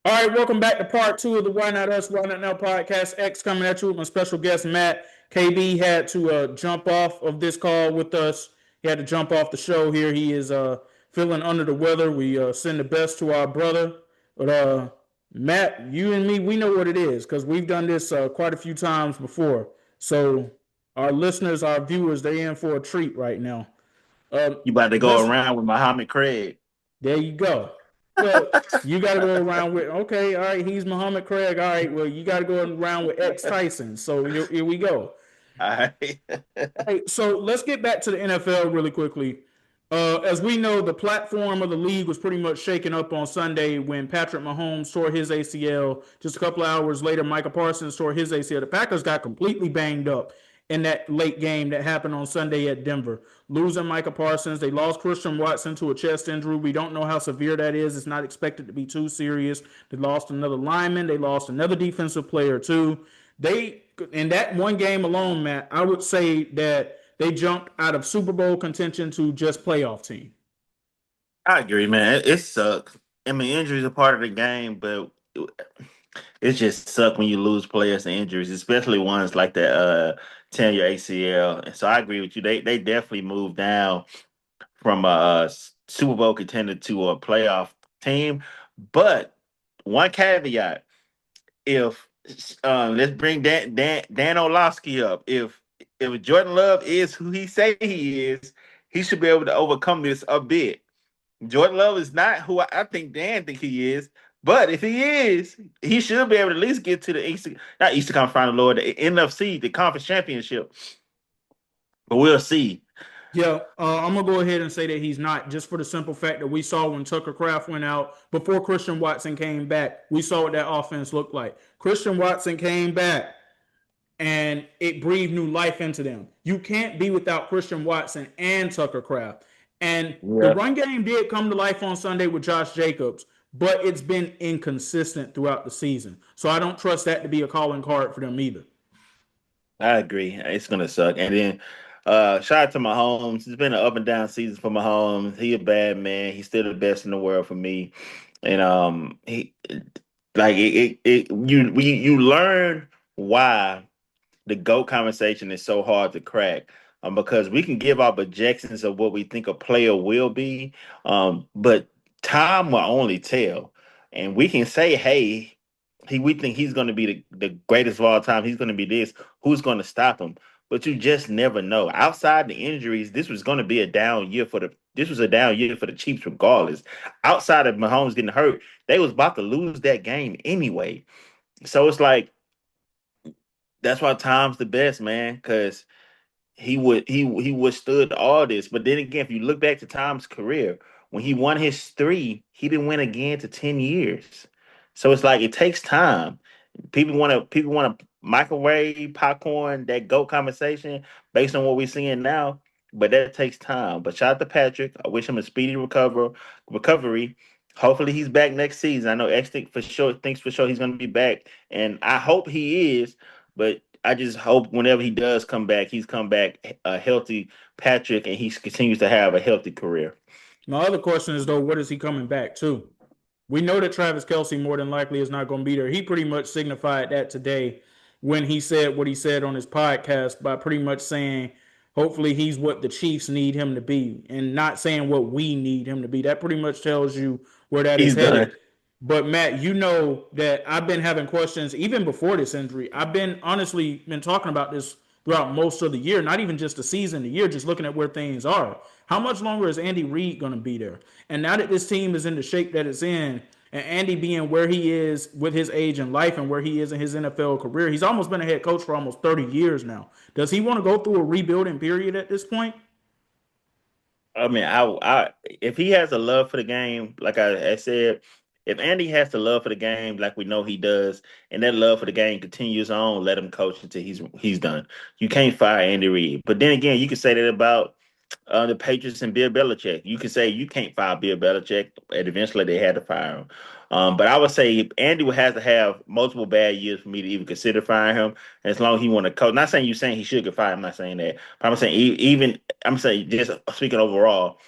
All right, welcome back to part two of the Why Not Us, Why Not Now podcast. X coming at you with my special guest, Matt. KB had to jump off of this call with us. He had to jump off the show here. He is feeling under the weather. We send the best to our brother. But Matt, you and me, we know what it is because we've done this quite a few times before. So our listeners, our viewers, they're in for a treat right now. You about to go Let's around with Muhammad Craig. There you go. Well, you got to go around with, okay, all right, he's Muhammad Craig. All right, well, you got to go around with X Tyson. So here we go. All right. All right, so let's get back to the NFL really quickly. As we know, the platform of the league was pretty much shaken up on Sunday when Patrick Mahomes tore his ACL. Just a couple of hours later, Micah Parsons tore his ACL. The Packers got completely banged up in that late game that happened on Sunday at Denver. Losing Micah Parsons, they lost Christian Watson to a chest injury. We don't know how severe that is. It's not expected to be too serious. They lost another lineman. They lost another defensive player too. They in that one game alone, Matt, I would say that they jumped out of Super Bowl contention to just playoff team. I agree, man. It sucks. I mean, injuries are part of the game, but it just sucks when you lose players to injuries, especially ones like that tearing your ACL. And so I agree with you. They definitely moved down from a Super Bowl contender to a playoff team. But one caveat: if let's bring Dan Orlovsky up. If Jordan Love is who he say he is, he should be able to overcome this a bit. Jordan Love is not who I think Dan think he is, but if he is, he should be able to at least get to the not Eastern Conference Final, Lord, the NFC, the conference championship. But we'll see. Yeah, I'm gonna go ahead and say that he's not, just for the simple fact that we saw when Tucker Kraft went out before Christian Watson came back. We saw what that offense looked like. Christian Watson came back and it breathed new life into them. You can't be without Christian Watson and Tucker Kraft. And the Yeah, run game did come to life on Sunday with Josh Jacobs, but it's been inconsistent throughout the season. So I don't trust that to be a calling card for them either. I agree. It's gonna suck. And then shout out to Mahomes. It's been an up and down season for Mahomes. He a bad man. He's still the best in the world for me. And he like you learn why the GOAT conversation is so hard to crack. Because we can give our projections of what we think a player will be, but time will only tell. And we can say, hey, we think he's going to be the greatest of all time. He's going to be this. Who's going to stop him? But you just never know. Outside the injuries, this was going to be a down year for the. This was a down year for the Chiefs, regardless. Outside of Mahomes getting hurt, they was about to lose that game anyway. So it's like that's why Tom's the best, man, because he withstood all this. But then again, if you look back to Tom's career, when he won his three, he didn't win again to 10 years. So it's like it takes time. People want to microwave popcorn that GOAT conversation based on what we're seeing now, but that takes time. But shout out to Patrick. I wish him a speedy recovery. Hopefully he's back next season. I know X thinks for sure he's gonna be back. And I hope he is, but I just hope whenever he does come back, he's come back a healthy Patrick and he continues to have a healthy career. My other question is, though, what is he coming back to? We know that Travis Kelsey more than likely is not going to be there. He pretty much signified that today when he said what he said on his podcast by pretty much saying, hopefully, he's what the Chiefs need him to be and not saying what we need him to be. That pretty much tells you where that is He's done. headed. But Matt, you know that I've been having questions even before this injury. I've been honestly been talking about this throughout most of the year, not even just the season, the year, just looking at where things are. How much longer is Andy Reid going to be there? And now that this team is in the shape that it's in, and Andy being where he is with his age in life and where he is in his NFL career, he's almost been a head coach for almost 30 years now. Does he want to go through a rebuilding period at this point? I mean, if he has a love for the game, like I said, if Andy has the love for the game, like we know he does, and that love for the game continues on, let him coach until he's done. You can't fire Andy Reid. But then again, you can say that about the Patriots and Bill Belichick. You can say you can't fire Bill Belichick, and eventually they had to fire him. But I would say Andy would have to have multiple bad years for me to even consider firing him. And as long as he want to coach, not saying you saying he should get fired. I'm not saying that, but I'm saying even I'm saying just speaking overall,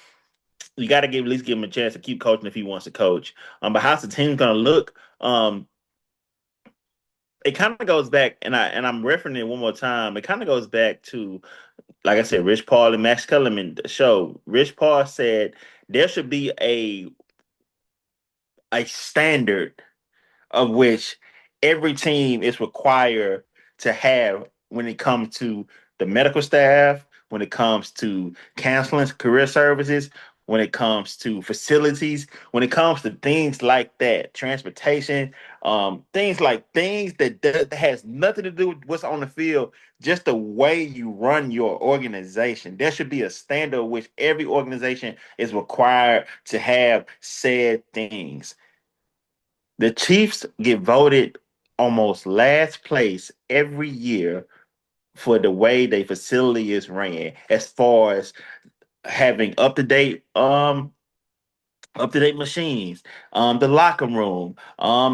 you got to at least give him a chance to keep coaching if he wants to coach. But how's the team going to look? It kind of goes back, and I'm referencing it one more time. It kind of goes back to, like I said, Rich Paul and Max Kellerman show. Rich Paul said there should be a standard of which every team is required to have when it comes to the medical staff, when it comes to counseling, career services, when it comes to facilities, when it comes to things like that, transportation, things that has nothing to do with what's on the field, just the way you run your organization. There should be a standard which every organization is required to have said things. The Chiefs get voted almost last place every year for the way their facility is ran, as far as having up to date machines, the locker room,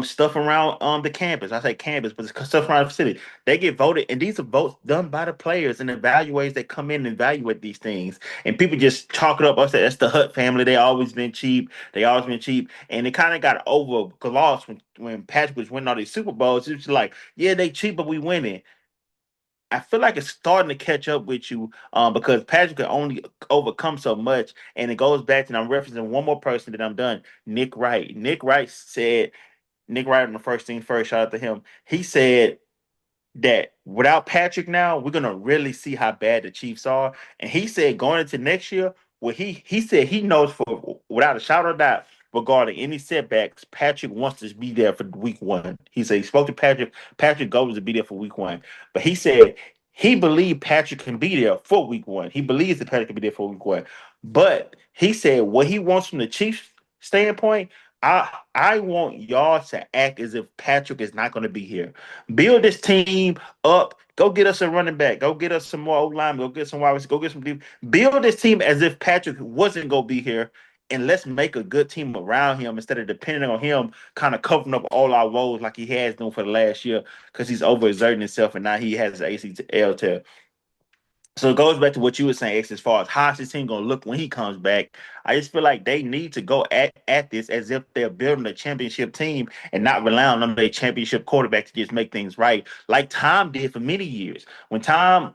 stuff around the campus. I say campus, but it's stuff around the city. They get voted, and these are votes done by the players and evaluators that come in and evaluate these things. And people just chalk it up. I said that's the Hutt family. They always been cheap. They always been cheap, and it kind of got over glossed when Patrick was winning all these Super Bowls. It's just like, yeah, they cheap, but we winning. I feel like it's starting to catch up with you, because Patrick can only overcome so much. And it goes back to, and I'm referencing one more person that I'm done. Nick Wright. Nick Wright on the first thing first, shout out to him. He said that without Patrick now, we're gonna really see how bad the Chiefs are. And he said going into next year, well, he said he knows for without a shadow of doubt, regarding any setbacks, Patrick wants to be there for week one. He said he spoke to Patrick. Patrick goes to be there for week one. But he said he believed Patrick can be there for week one. He believes that Patrick can be there for week one. But he said what he wants from the Chiefs standpoint, I want y'all to act as if Patrick is not going to be here. Build this team up. Go get us a running back. Go get us some more old linemen. Go get some wide receivers. Go get some deep. Build this team as if Patrick wasn't going to be here, and let's make a good team around him instead of depending on him kind of covering up all our woes like he has done for the last year, because he's overexerting himself and now he has an ACL tear. So it goes back to what you were saying, X, as far as how's this team gonna look when he comes back. I just feel like they need to go at this as if they're building a championship team and not relying on their championship quarterback to just make things right, like Tom did for many years. When Tom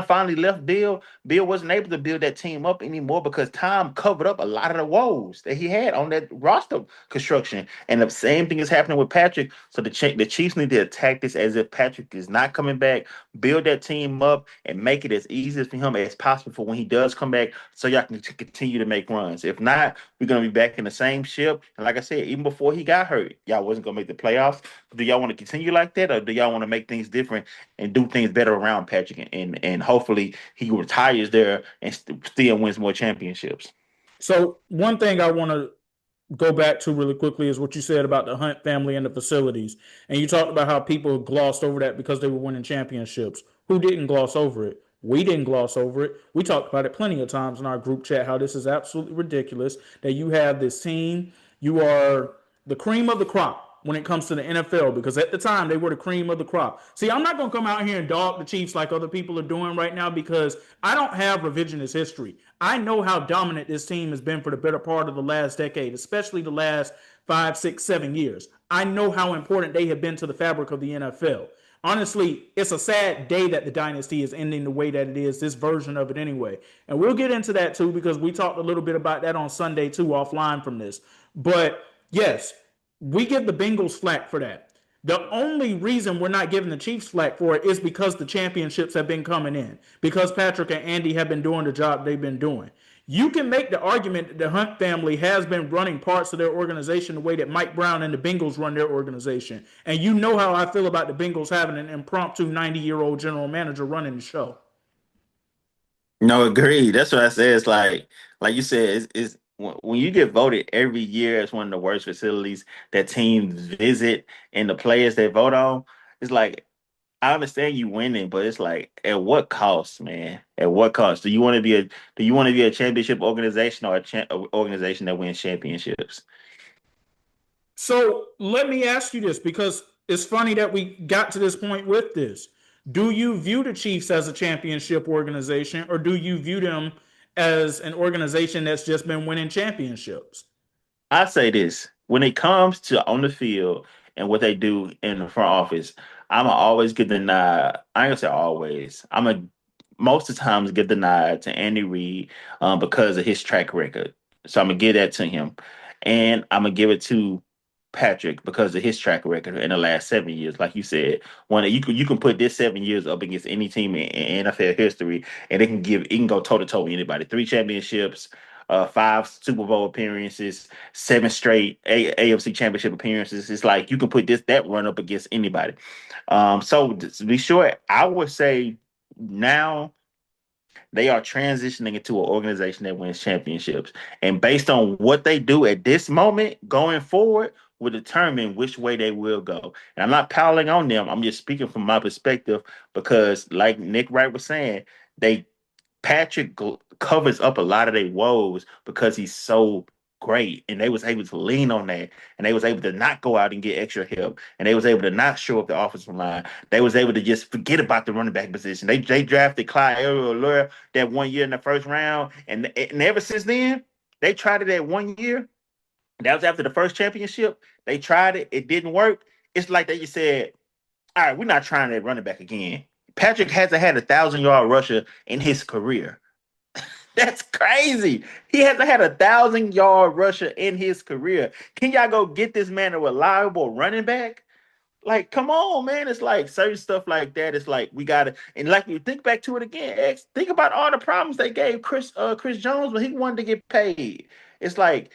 finally left Bill wasn't able to build that team up anymore because Tom covered up a lot of the woes that he had on that roster construction. And the same thing is happening with Patrick. So the Chiefs need to attack this as if Patrick is not coming back, build that team up, and make it as easy for him as possible for when he does come back, so y'all can continue to make runs. If not, we're gonna be back in the same ship. And like I said, even before he got hurt, y'all wasn't gonna make the playoffs. Do y'all want to continue like that, or do y'all want to make things different and do things better around Patrick, and hopefully he retires there and still wins more championships? So one thing I want to go back to really quickly is what you said about the Hunt family and the facilities. And you talked about how people glossed over that because they were winning championships. Who didn't gloss over it? We didn't gloss over it. We talked about it plenty of times in our group chat how this is absolutely ridiculous that you have this team. You are the cream of the crop when it comes to the NFL, because at the time they were the cream of the crop. See, I'm not going to come out here and dog the Chiefs like other people are doing right now, because I don't have revisionist history. I know how dominant this team has been for the better part of the last decade, especially the last 5, 6, 7 years. I know how important they have been to the fabric of the NFL. Honestly, it's a sad day that the dynasty is ending the way that it is, this version of it anyway. And we'll get into that too, because we talked a little bit about that on Sunday too, offline from this. But yes, we give the Bengals flack for that. The only reason we're not giving the Chiefs flack for it is because the championships have been coming in, because Patrick and Andy have been doing the job they've been doing. You can make the argument that the Hunt family has been running parts of their organization the way that Mike Brown and the Bengals run their organization. And you know how I feel about the Bengals having an impromptu 90-year-old general manager running the show. No, agreed. That's what I said. It's like you said, it's when you get voted every year as one of the worst facilities that teams visit and the players they vote on. It's like, I understand you winning, but it's like, at what cost, man? At what cost? Do you want to be a championship organization, or organization that wins championships? So let me ask you this, because it's funny that we got to this point with this. Do you view the Chiefs as a championship organization, or do you view them as an organization that's just been winning championships. I say this when it comes to on the field and what they do in the front office, I'ma always get the nod. I ain't gonna say always. I'm a most of the times give the nod to Andy Reid because of his track record. So I'm gonna give that to him, and I'm gonna give it to Patrick because of his track record in the last 7 years. Like you said, one you can put this 7 years up against any team in NFL history, and it can go toe to toe with anybody. Three championships, five Super Bowl appearances, seven straight AFC Championship appearances. It's like you can put that run up against anybody. So to be sure, I would say now they are transitioning into an organization that wins championships. And based on what they do at this moment going forward, will determine which way they will go. And I'm not piling on them. I'm just speaking from my perspective because, like Nick Wright was saying, they Patrick covers up a lot of their woes because he's so great, and they was able to lean on that, and they was able to not go out and get extra help, and they was able to not show up the offensive line. They was able to just forget about the running back position. They drafted Clyde Edwards-Helaire that 1 year in the first round, and ever since then they tried it that 1 year. That was after the first championship. They tried it, it didn't work. It's like they just said, "All right, we're not trying that running back again." Patrick hasn't had 1,000-yard rusher in his career. That's crazy. He hasn't had 1,000-yard rusher in his career. Can y'all go get this man a reliable running back? Like, come on, man. It's like certain stuff like that. It's like we gotta, and like you think back to it again, X, think about all the problems they gave Chris Jones when he wanted to get paid. It's like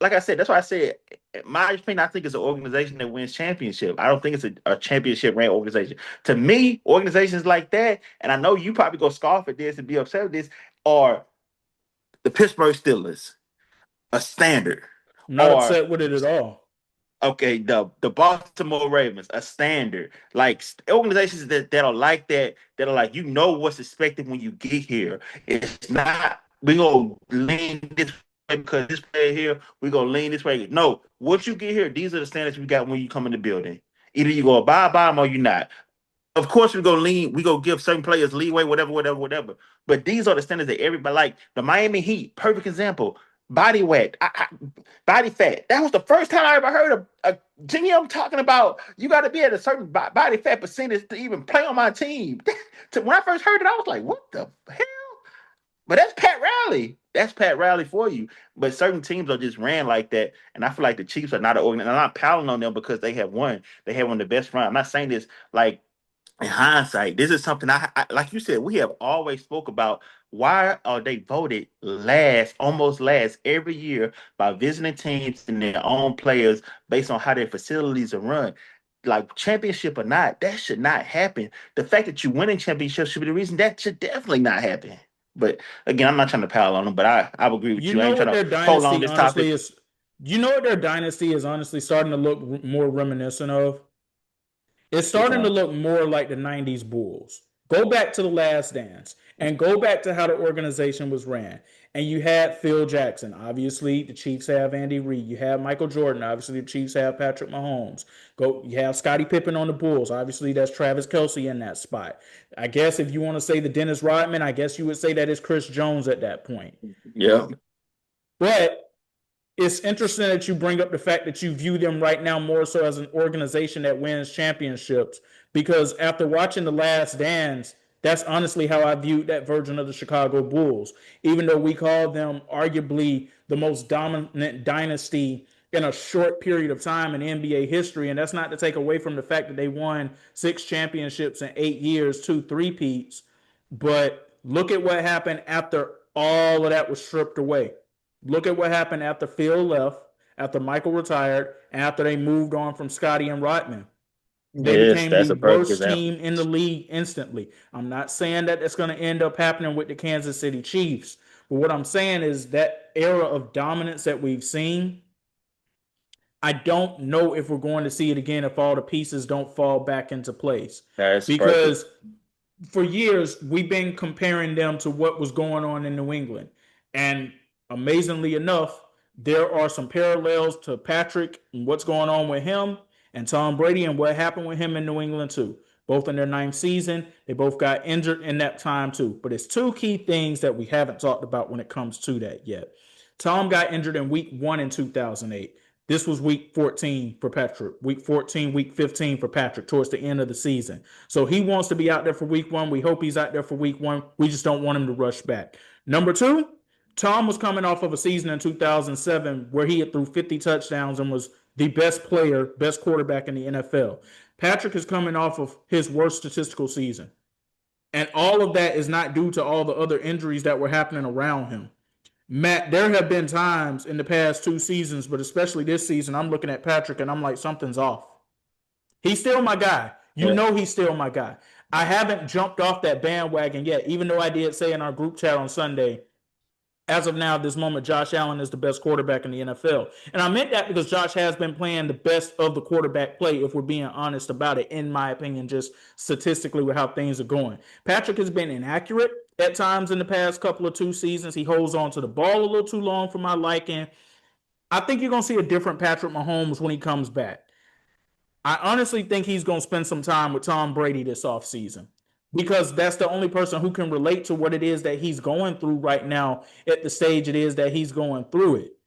I said, that's why I said, in my opinion, I think it's an organization that wins championship. I don't think it's a championship ranked organization. To me, organizations like that, and I know you probably go scoff at this and be upset with this, are the Pittsburgh Steelers, a standard, I'm not or upset with it at all. okay, the Baltimore Ravens, a standard. Like organizations that are like that, that are like what's expected when you get here. It's not we gonna lean this way because this player here, we gonna lean this way. No, once you get here, these are the standards we got when you come in the building. Either you go abide by them or you not. Of course, we go give certain players leeway, whatever. But these are the standards that everybody like. The Miami Heat, perfect example. Body weight, body fat. That was the first time I ever heard a GM talking about you got to be at a certain body fat percentage to even play on my team. When I first heard it, I was like, "What the hell?" But that's Pat Riley. That's Pat Riley for you. But certain teams are just ran like that, and I feel like the Chiefs are not an organization. I'm not piling on them because they have won. They have one of the best front. I'm not saying this like in hindsight. This is something I like you said, we have always spoke about. Why are they voted last, almost last every year by visiting teams and their own players based on how their facilities are run? Like championship or not, that should not happen. The fact that you winning championships should be the reason that should definitely not happen. But again, I'm not trying to pile on them, but I would agree with You you. I know ain't trying what to their prolong dynasty this honestly topic. is. You know what their dynasty is honestly starting to look more reminiscent of. It's Which starting to one? look more like the 90s Bulls. Go back to the last dance and go back to how the organization was ran. And you had Phil Jackson. Obviously, the Chiefs have Andy Reid. You have Michael Jordan. Obviously, the Chiefs have Patrick Mahomes. You have Scottie Pippen on the Bulls. Obviously, that's Travis Kelce in that spot. I guess if you want to say the Dennis Rodman, I guess you would say that is Chris Jones at that point. Yeah. But it's interesting that you bring up the fact that you view them right now more so as an organization that wins championships because after watching The Last Dance, that's honestly how I viewed that version of the Chicago Bulls. Even though we call them arguably the most dominant dynasty in a short period of time in NBA history, and that's not to take away from the fact that they won 6 championships in 8 years, two three-peats, but look at what happened after all of that was stripped away. Look at what happened after Phil left, after Michael retired, and after they moved on from Scotty and Rodman. They Yes, became that's the a perfect worst example. team in the league instantly. I'm not saying that it's going to end up happening with the Kansas City Chiefs, but what I'm saying is that era of dominance that we've seen, I don't know if we're going to see it again if all the pieces don't fall back into place. That's perfect. Because for years we've been comparing them to what was going on in New England. And amazingly enough, there are some parallels to Patrick and what's going on with him and Tom Brady and what happened with him in New England too. both in their ninth season. They both got injured in that time too. But it's two key things that we haven't talked about when it comes to that yet. Tom got injured in week 1 in 2008. This was week 14 for Patrick. Week 14, week 15 for Patrick towards the end of the season. So he wants to be out there for week 1. We hope he's out there for week 1. We just don't want him to rush back. Number 2, Tom was coming off of a season in 2007 where he had threw 50 touchdowns and was the best player, best quarterback in the NFL. Patrick is coming off of his worst statistical season. And all of that is not due to all the other injuries that were happening around him. Matt, there have been times in the past 2 seasons, but especially this season, I'm looking at Patrick and I'm like, something's off. He's still my guy. You know he's still my guy. I haven't jumped off that bandwagon yet, even though I did say in our group chat on Sunday, as of now, at this moment, Josh Allen is the best quarterback in the NFL. And I meant that because Josh has been playing the best of the quarterback play, if we're being honest about it, in my opinion, just statistically with how things are going. Patrick has been inaccurate at times in the past couple of 2 seasons. He holds on to the ball a little too long for my liking. I think you're going to see a different Patrick Mahomes when he comes back. I honestly think he's going to spend some time with Tom Brady this offseason because that's the only person who can relate to what it is that he's going through right now at the stage it is that he's going through it.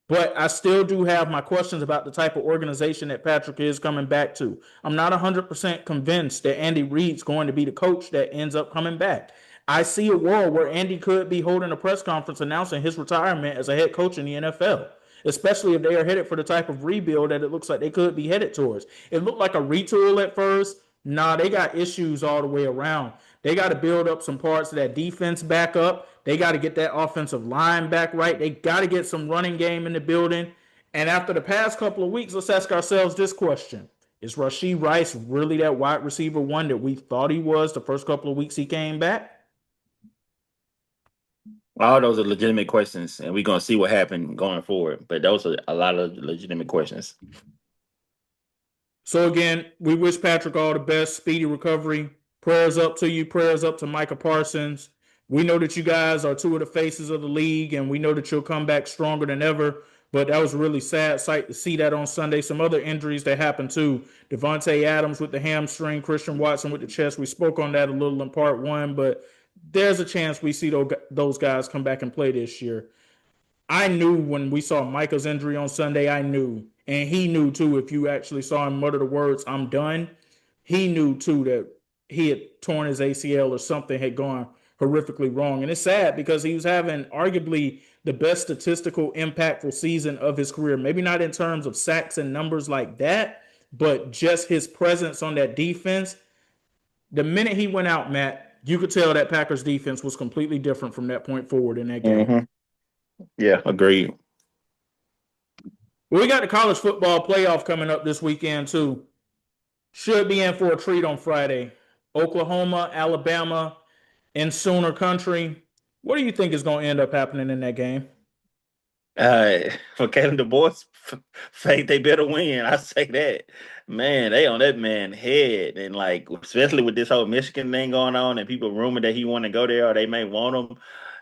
But I still do have my questions about the type of organization that Patrick is coming back to. I'm not 100% convinced that Andy Reid's going to be the coach that ends up coming back. I see a world where Andy could be holding a press conference announcing his retirement as a head coach in the NFL, especially if they are headed for the type of rebuild that it looks like they could be headed towards. It looked like a retool at first. Nah, they got issues all the way around. They got to build up some parts of that defense back up. They got to get that offensive line back right. They got to get some running game in the building. And after the past couple of weeks, let's ask ourselves this question. Is Rashee Rice really that wide receiver one that we thought he was the first couple of weeks he came back? All those are legitimate questions, and we're gonna see what happened going forward. But those are a lot of legitimate questions. So again, we wish Patrick all the best, speedy recovery. Prayers up to you. Prayers up to Micah Parsons. We know that you guys are two of the faces of the league, and we know that you'll come back stronger than ever. But that was a really sad sight to see that on Sunday. Some other injuries that happened too. Devontae Adams with the hamstring, Christian Watson with the chest. We spoke on that a little in part 1, but there's a chance we see those guys come back and play this year. I knew when we saw Micah's injury on Sunday, I knew, and he knew too. If you actually saw him mutter the words, I'm done, he knew too that he had torn his ACL or something had gone horrifically wrong. And it's sad because he was having arguably the best statistical impactful season of his career. Maybe not in terms of sacks and numbers like that, but just his presence on that defense. The minute he went out, Matt, you could tell that Packers defense was completely different from that point forward in that game. Mm-hmm. Yeah, agreed. Well, we got the college football playoff coming up this weekend too. Should be in for a treat on Friday. Oklahoma, Alabama, in Sooner Country. What do you think is going to end up happening in that game? For Kevin Du Bois, fake they better win. I say that. Man, they on that man head. And like, especially with this whole Michigan thing going on and people rumor that he want to go there or they may want him.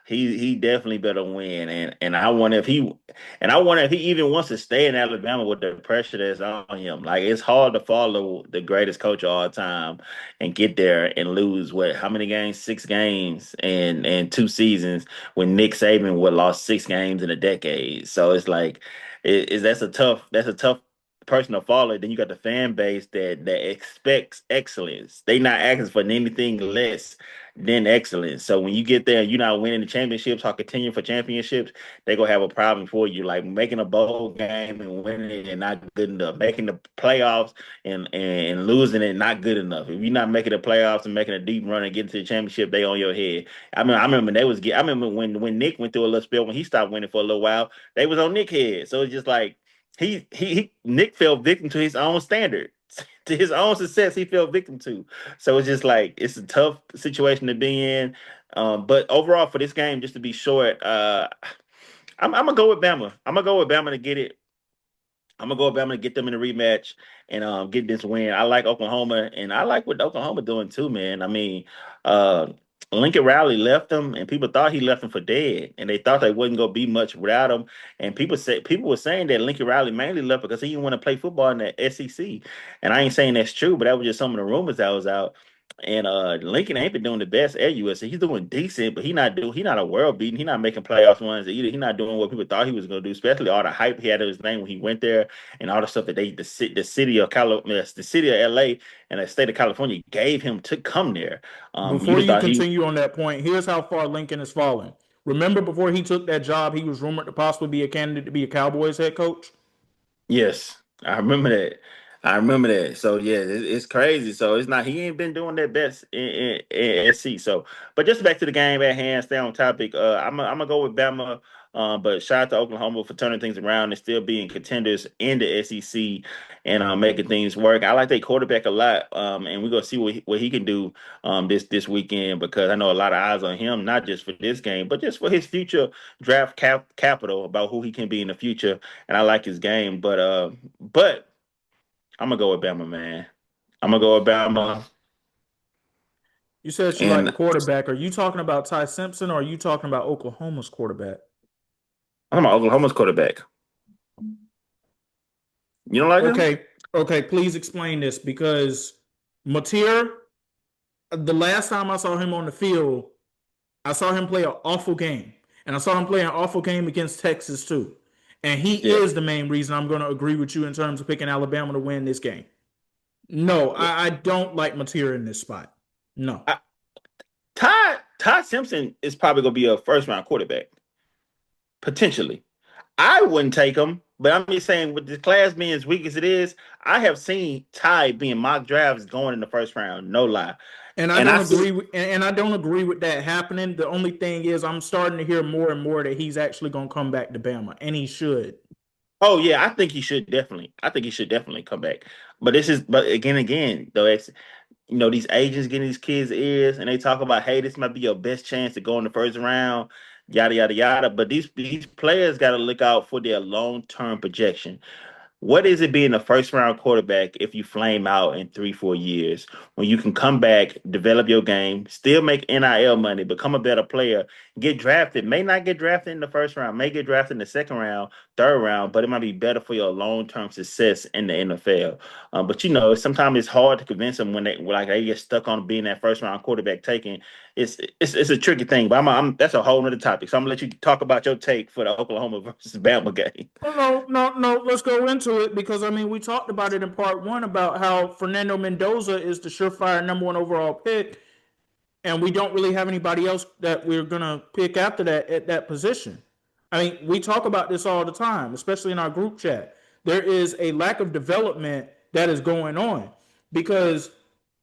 He definitely better win. And I wonder if he even wants to stay in Alabama with the pressure that's on him. Like it's hard to follow the greatest coach of all time and get there and lose how many games? 6 games and 2 seasons when Nick Saban would lost 6 games in a decade. So it's like that's a tough person to follow. Then you got the fan base that expects excellence. They not asking for anything less than excellence. So when you get there and you're not winning the championships or continuing for championships, they gonna have a problem for you. Like making a bowl game and winning it and not good enough. Making the playoffs and losing it not good enough. If you're not making the playoffs and making a deep run and getting to the championship, they on your head. I remember when Nick went through a little spell when he stopped winning for a little while, they was on Nick head. So it's just like Nick fell victim to his own standard. To his own success, he fell victim to. So it's just like it's a tough situation to be in. But overall, for this game, just to be short, I'm gonna go with Bama. I'm gonna go with Bama to get it. I'm gonna go with Bama to get them in a rematch and get this win. I like Oklahoma, and I like what Oklahoma doing too, man. I mean, Lincoln Riley left him, and people thought he left him for dead, and they thought they wasn't gonna be much without him. And people were saying that Lincoln Riley mainly left because he didn't want to play football in the SEC. And I ain't saying that's true, but that was just some of the rumors that was out. And Lincoln ain't been doing the best at USC. He's doing decent, but he not a world beating. He not making playoffs ones either. He not doing what people thought he was gonna do, especially all the hype he had of his name when he went there, and all the stuff that the city of the city of LA and the state of California gave him to come there. You Before would have you thought he continue on that point, here's how far Lincoln has fallen. Remember, before he took that job, he was rumored to possibly be a candidate to be a Cowboys head coach. Yes, I remember that. I remember that. So yeah, it's crazy. So it's not he ain't been doing that best in SC. So, but just back to the game at hand, stay on topic. I'm gonna go with Bama. But shout out to Oklahoma for turning things around and still being contenders in the SEC and making things work. I like their quarterback a lot. And we're gonna see what he can do this weekend because I know a lot of eyes on him, not just for this game, but just for his future draft capital about who he can be in the future. And I like his game, but I'm gonna go with Bama, man. I'm gonna go with Bama, You said you like and the quarterback. Are you talking about Ty Simpson or are you talking about Oklahoma's quarterback? I'm Oklahoma's quarterback. You don't like him? Okay, okay, please explain this because Mateer, the last time I saw him on the field, I saw him play an awful game. And I saw him play an awful game against Texas too. And he Yeah, is the main reason I'm going to agree with you in terms of picking Alabama to win this game. No, yeah. I don't like Mateer in this spot. No. I, Todd Simpson is probably gonna be a first round quarterback potentially. I wouldn't take him, but I'm just saying with the class being as weak as it is, I have seen Ty being mock drafts going in the first round. No lie, And I and I don't see. agree with and I don't agree with that happening. The only thing is I'm starting to hear more and more that he's actually going to come back to Bama and he should. Oh yeah, I think he should definitely. I think he should definitely come back. But again, though, these agents getting these kids ears and they talk about, hey, this might be your best chance to go in the first round, yada yada yada. But these players got to look out for their long term projection. What is it being a first round quarterback if you flame out in 3, 4 years when you can come back, develop your game, still make NIL money, become a better player, get drafted? May not get drafted in the first round, may get drafted in the second round, third round, but it might be better for your long term success in the NFL. But sometimes it's hard to convince them when they get stuck on being that first round quarterback taken. It's a tricky thing, but that's a whole other topic. So I'm gonna let you talk about your take for the Oklahoma versus Bama game. Oh, no, no, no. Let's go into it because I mean we talked about it in part one about how Fernando Mendoza is the surefire number one overall pick, and we don't really have anybody else that we're gonna pick after that at that position. I mean, we talk about this all the time, especially in our group chat. There is a lack of development that is going on because,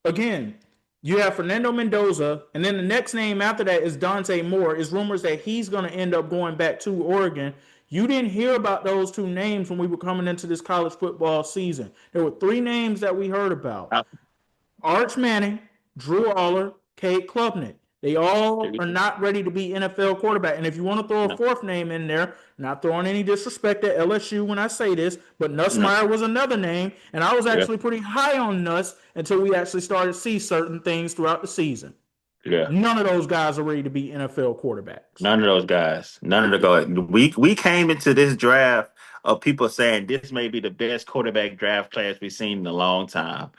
again, you have Fernando Mendoza, and then the next name after that is Dante Moore. Is rumors that he's going to end up going back to Oregon. You didn't hear about those two names when we were coming into this college football season. There were three names that we heard about: Arch Manning, Drew Aller, Cade Klubnik. They all are not ready to be NFL quarterback. And if you want to throw a No, fourth name in there, not throwing any disrespect at LSU when I say this, but no, Nussmeyer was another name, and I was yeah, actually pretty high on Nuss until we actually started to see certain things throughout the season. yeah. None of those guys are ready to be NFL quarterbacks. None of those guys. None of the guys. We came into this draft of people saying this may be the best quarterback draft class we've seen in a long time.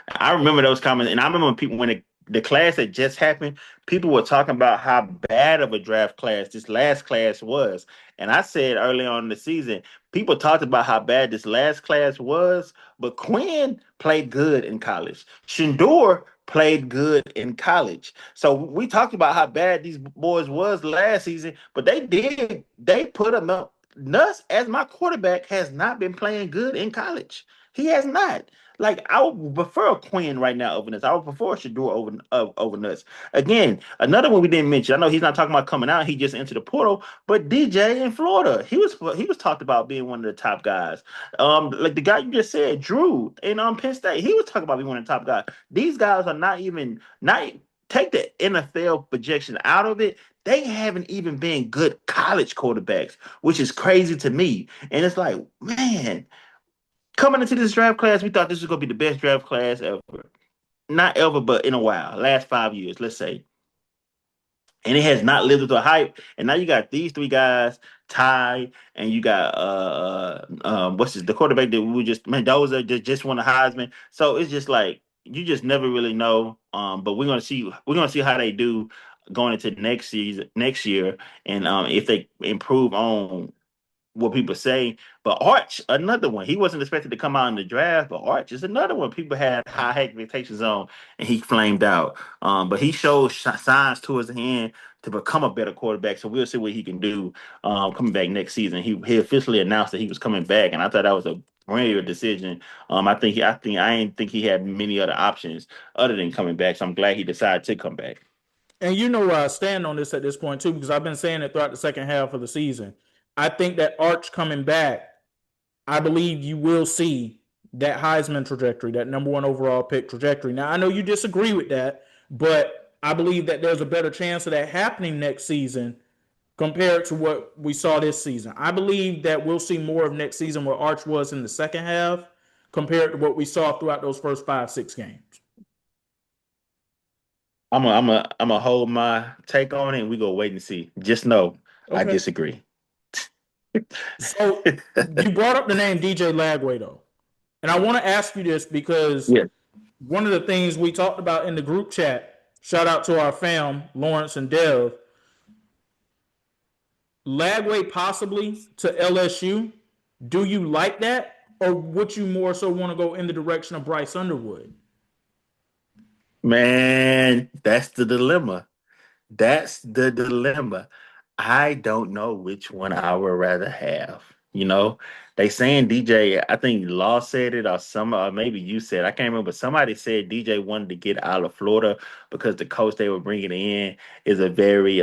I remember those comments, and I remember when people when the class that just happened, people were talking about how bad of a draft class this last class was. And I said early on in the season, people talked about how bad this last class was, but Quinn played good in college. Shindor played good in college. So we talked about how bad these boys was last season, but they put them up. Nuss as my quarterback has not been playing good in college. He has not. Like I would prefer Quinn right now over Nuss. I would prefer Shador over Nuss. Again, another one we didn't mention. I know he's not talking about coming out. He just entered the portal. But DJ in Florida, he was talked about being one of the top guys. Like the guy you just said, Drew in Penn State, he was talking about being one of the top guys. These guys are not take the NFL projection out of it. They haven't even been good college quarterbacks, which is crazy to me. And it's like, man, coming into this draft class, we thought this was gonna be the best draft class ever. Not ever, but in a while. Last 5 years, let's say. and it has not lived up to the hype. And now you got these three guys, Ty, and you got what's the quarterback that we just Mendoza just won the Heisman. So it's just like you just never really know. But we're gonna see how they do going into next year, and if they improve on what people say. But Arch, another one. He wasn't expected to come out in the draft, but Arch is another one people had high expectations on, and he flamed out. But he showed signs towards the end to become a better quarterback. So we'll see what he can do coming back next season. He officially announced that he was coming back, and I thought that was a brilliant decision. I didn't think he had many other options other than coming back. So I'm glad he decided to come back. And you know where I stand on this at this point too, because I've been saying it throughout the second half of the season. I think that Arch coming back, I believe you will see that Heisman trajectory, that number one overall pick trajectory. Now I know you disagree with that, but I believe that there's a better chance of that happening next season compared to what we saw this season. I believe that we'll see more of next season where Arch was in the second half compared to what we saw throughout those first 5, 6 games. I'm a hold my take on it, and we go wait and see. Just know I Okay. disagree. So you brought up the name DJ Lagway though. And I want to ask you this because Yeah, one of the things we talked about in the group chat, shout out to our fam, Lawrence and Dev, Lagway possibly to LSU. Do you like that? Or would you more so want to go in the direction of Bryce Underwood? man, that's the dilemma. That's the dilemma. I don't know which one I would rather have. They saying DJ. I think Law said it, or or maybe you said. I can't remember. Somebody said DJ wanted to get out of Florida because the coach they were bringing in is a very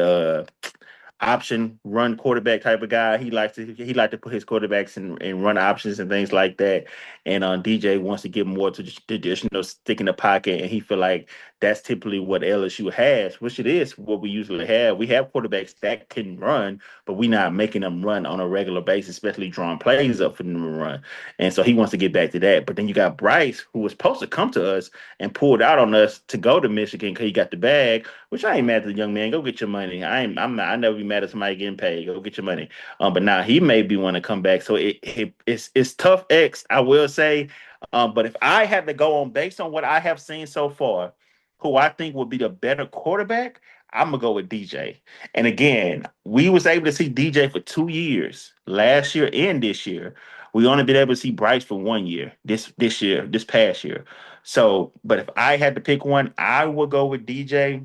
option run quarterback type of guy. He like to put his quarterbacks in run options and things like that. And DJ wants to get more to just traditional stick in the pocket, and he feel like that's typically what LSU has, which it is what we usually have. We have quarterbacks that can run, but we not making them run on a regular basis, especially drawing plays up for them to run. And so he wants to get back to that. But then you got Bryce, who was supposed to come to us and pulled out on us to go to Michigan because he got the bag, which I ain't mad at the young man. Go get your money. I never be mad at somebody getting paid. Go get your money. But now he may be want to come back. So it's tough X, I will say. But if I had to go on based on what I have seen so far, who I think would be the better quarterback, I'm gonna go with DJ. And again, we was able to see DJ for 2 years, last year and this year. We only been able to see Bryce for 1 year, this year, this past year. So, but if I had to pick one, I would go with DJ.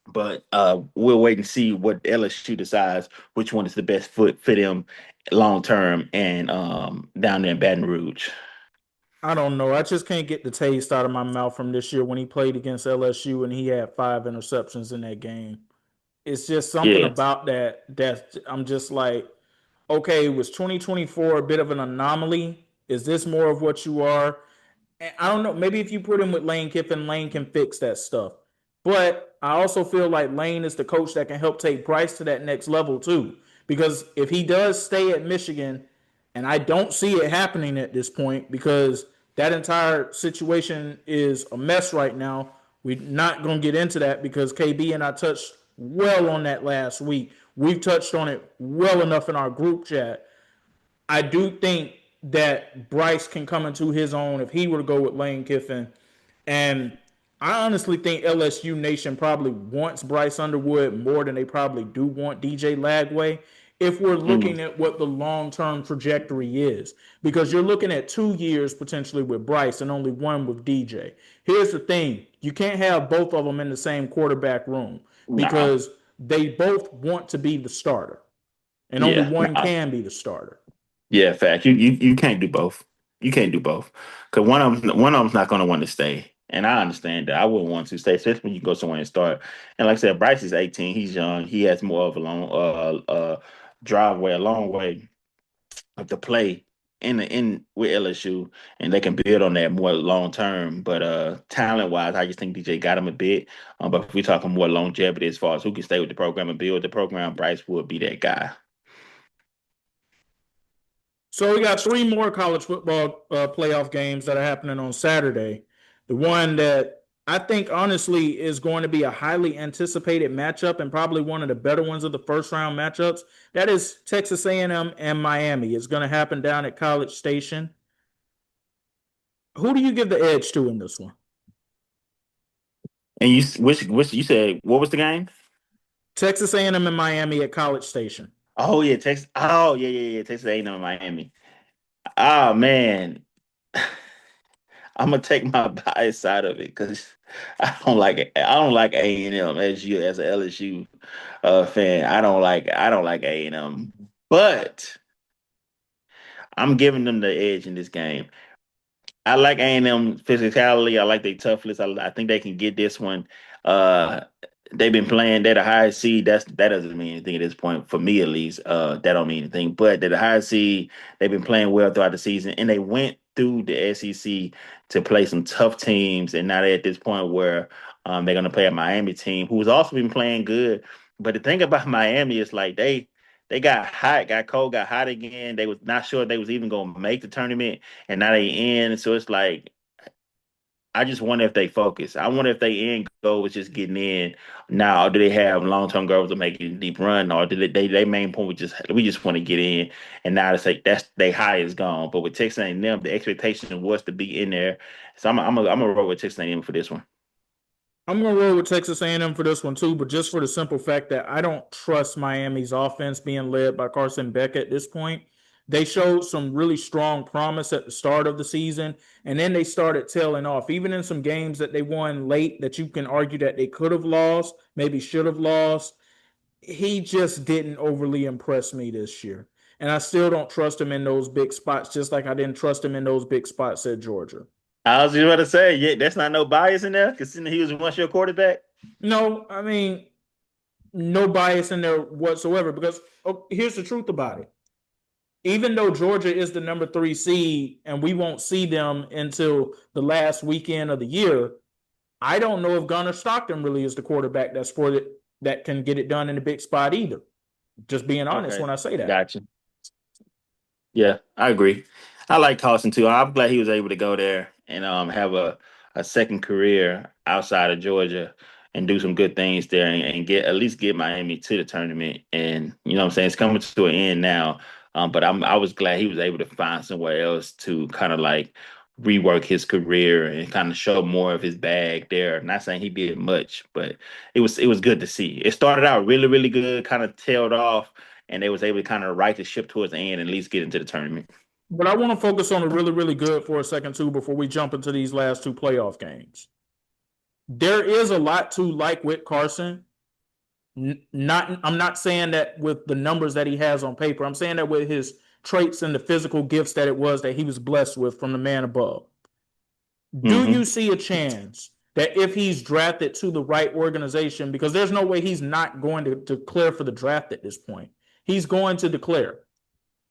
But we'll wait and see what LSU decides which one is the best for them long term and down there in Baton Rouge. I don't know. I just can't get the taste out of my mouth from this year when he played against LSU and he had 5 interceptions in that game. It's just something Yeah, about that I'm just like, okay, was 2024 a bit of an anomaly? Is this more of what you are? And I don't know. Maybe if you put him with Lane Kiffin, Lane can fix that stuff. But I also feel like Lane is the coach that can help take Bryce to that next level too. Because if he does stay at Michigan, and I don't see it happening at this point because that entire situation is a mess right now. We're not going to get into that because KB and I touched well on that last week. We've touched on it well enough in our group chat. I do think that Bryce can come into his own if he were to go with Lane Kiffin. And I honestly think LSU Nation probably wants Bryce Underwood more than they probably do want DJ Lagway if we're mm, looking at what the long term trajectory is. Because you're looking at 2 years potentially with Bryce and only one with DJ. Here's the thing you can't have both of them in the same quarterback room nah, because they both want to be the starter, and only yeah, one nah. can be the starter. Yeah, fact. You can't do both. You can't do both because one of them's not going to want to stay, and I understand that. I wouldn't want to stay, especially when you go somewhere and start. And like I said, Bryce is 18. He's young. He has more of a a long way of the play in with LSU, and they can build on that more long term. But talent wise, I just think DJ got him a bit. But if we're talking more longevity as far as who can stay with the program and build the program, Bryce would be that guy. So we got 3 more college football playoff games that are happening on Saturday. The one that I think honestly is going to be a highly anticipated matchup and probably one of the better ones of the first round matchups. That is Texas A&M and Miami. It's going to happen down at College Station. Who do you give the edge to in this one? And which you said what was the game? Texas A&M and Miami at College Station. Oh yeah, Texas. Oh yeah. Texas A&M Miami. Oh man, I'm gonna take my bias side of it because I don't like A&M as an LSU fan. I don't like A&M, but I'm giving them the edge in this game. I like A&M physicality. I like their toughness. I think they can get this one. Uh, they've been playing. They're the highest seed. That doesn't mean anything at this point for me, at least. That don't mean anything. But they're the highest seed. They've been playing well throughout the season, and they went through the SEC to play some tough teams. And now they're at this point where they're going to play a Miami team who's also been playing good. But the thing about Miami is like they got hot, got cold, got hot again. They was not sure they was even going to make the tournament and now they in. So it's like I just wonder if they focus. I wonder if they end goal was just getting in now, or do they have long term goals of making a deep run, or do they main point was just we just want to get in, and now it's like that's they high is gone. But with Texas A&M, the expectation was to be in there, so I'm gonna roll with Texas A&M for this one. I'm going to roll with Texas A&M for this one too, but just for the simple fact that I don't trust Miami's offense being led by Carson Beck at this point. They showed some really strong promise at the start of the season, and then they started tailing off. Even in some games that they won late that you can argue that they could have lost, maybe should have lost, he just didn't overly impress me this year. And I still don't trust him in those big spots, just like I didn't trust him in those big spots at Georgia. I was just about to say, yeah, that's not no bias in there, because he was once your quarterback. No, I mean, no bias in there whatsoever because here's the truth about it. Even though Georgia is the number 3 seed and we won't see them until the last weekend of the year, I don't know if Gunnar Stockton really is the quarterback that's for it that can get it done in the big spot either. Just being honest Okay, when I say that. gotcha. Yeah, I agree. I like Carson too. I'm glad he was able to go there and have a second career outside of Georgia and do some good things there and get at least get Miami to the tournament. And you know what I'm saying? It's coming to an end now. But I was glad he was able to find somewhere else to kind of like rework his career and kind of show more of his bag there. Not saying he did much, but it was good to see. It started out really, really good, kind of tailed off and they was able to kind of right the ship towards the end and at least get into the tournament. But I want to focus on the really, really good for a second too before we jump into these last two playoff games. There is a lot to like with Carson. Not I'm not saying that with the numbers that he has on paper. I'm saying that with his traits and the physical gifts that it was that he was blessed with from the man above. Do Hmm. you see a chance that if he's drafted to the right organization, because there's no way he's not going to declare for the draft at this point, he's going to declare.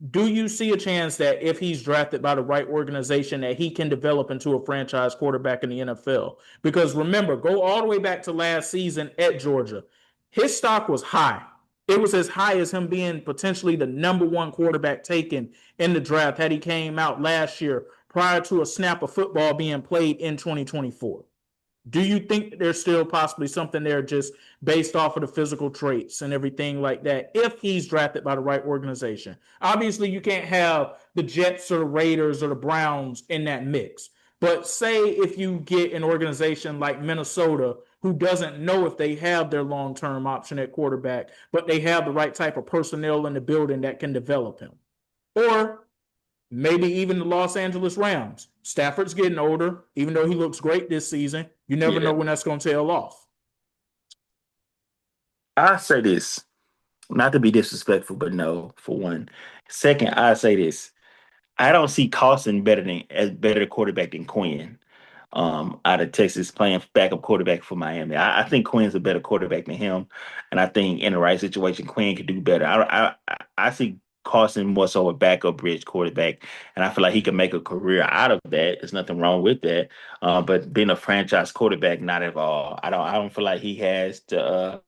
Do you see a chance that if he's drafted by the right organization that he can develop into a franchise quarterback in the NFL? Because remember, go all the way back to last season at Georgia. His stock was high. It was as high as him being potentially the number one quarterback taken in the draft had he came out last year prior to a snap of football being played in 2024. Do you think there's still possibly something there just based off of the physical traits and everything like that if he's drafted by the right organization? Obviously, you can't have the Jets or the Raiders or the Browns in that mix. But say if you get an organization like Minnesota who doesn't know if they have their long term option at quarterback, but they have the right type of personnel in the building that can develop him. Or maybe even the Los Angeles Rams. Stafford's getting older, even though he looks great this season. You never know Yeah. when that's going to tail off. I say this, not to be disrespectful, but no, for one. Second, I say this. I don't see Carson better quarterback than Quinn. Out of Texas playing backup quarterback for Miami. I think Quinn's a better quarterback than him, and I think in the right situation, Quinn could do better. I see Carson more so a backup bridge quarterback, and I feel like he could make a career out of that. There's nothing wrong with that. But being a franchise quarterback, not at all. I don't feel like he has the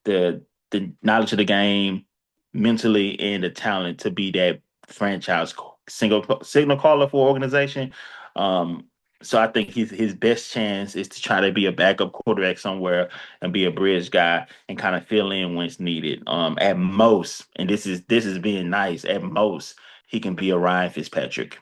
the knowledge of the game mentally and the talent to be that franchise signal caller for organization. Um, So I think his best chance is to try to be a backup quarterback somewhere and be a bridge guy and kind of fill in when it's needed. At most, and this is being nice. At most, he can be a Ryan Fitzpatrick.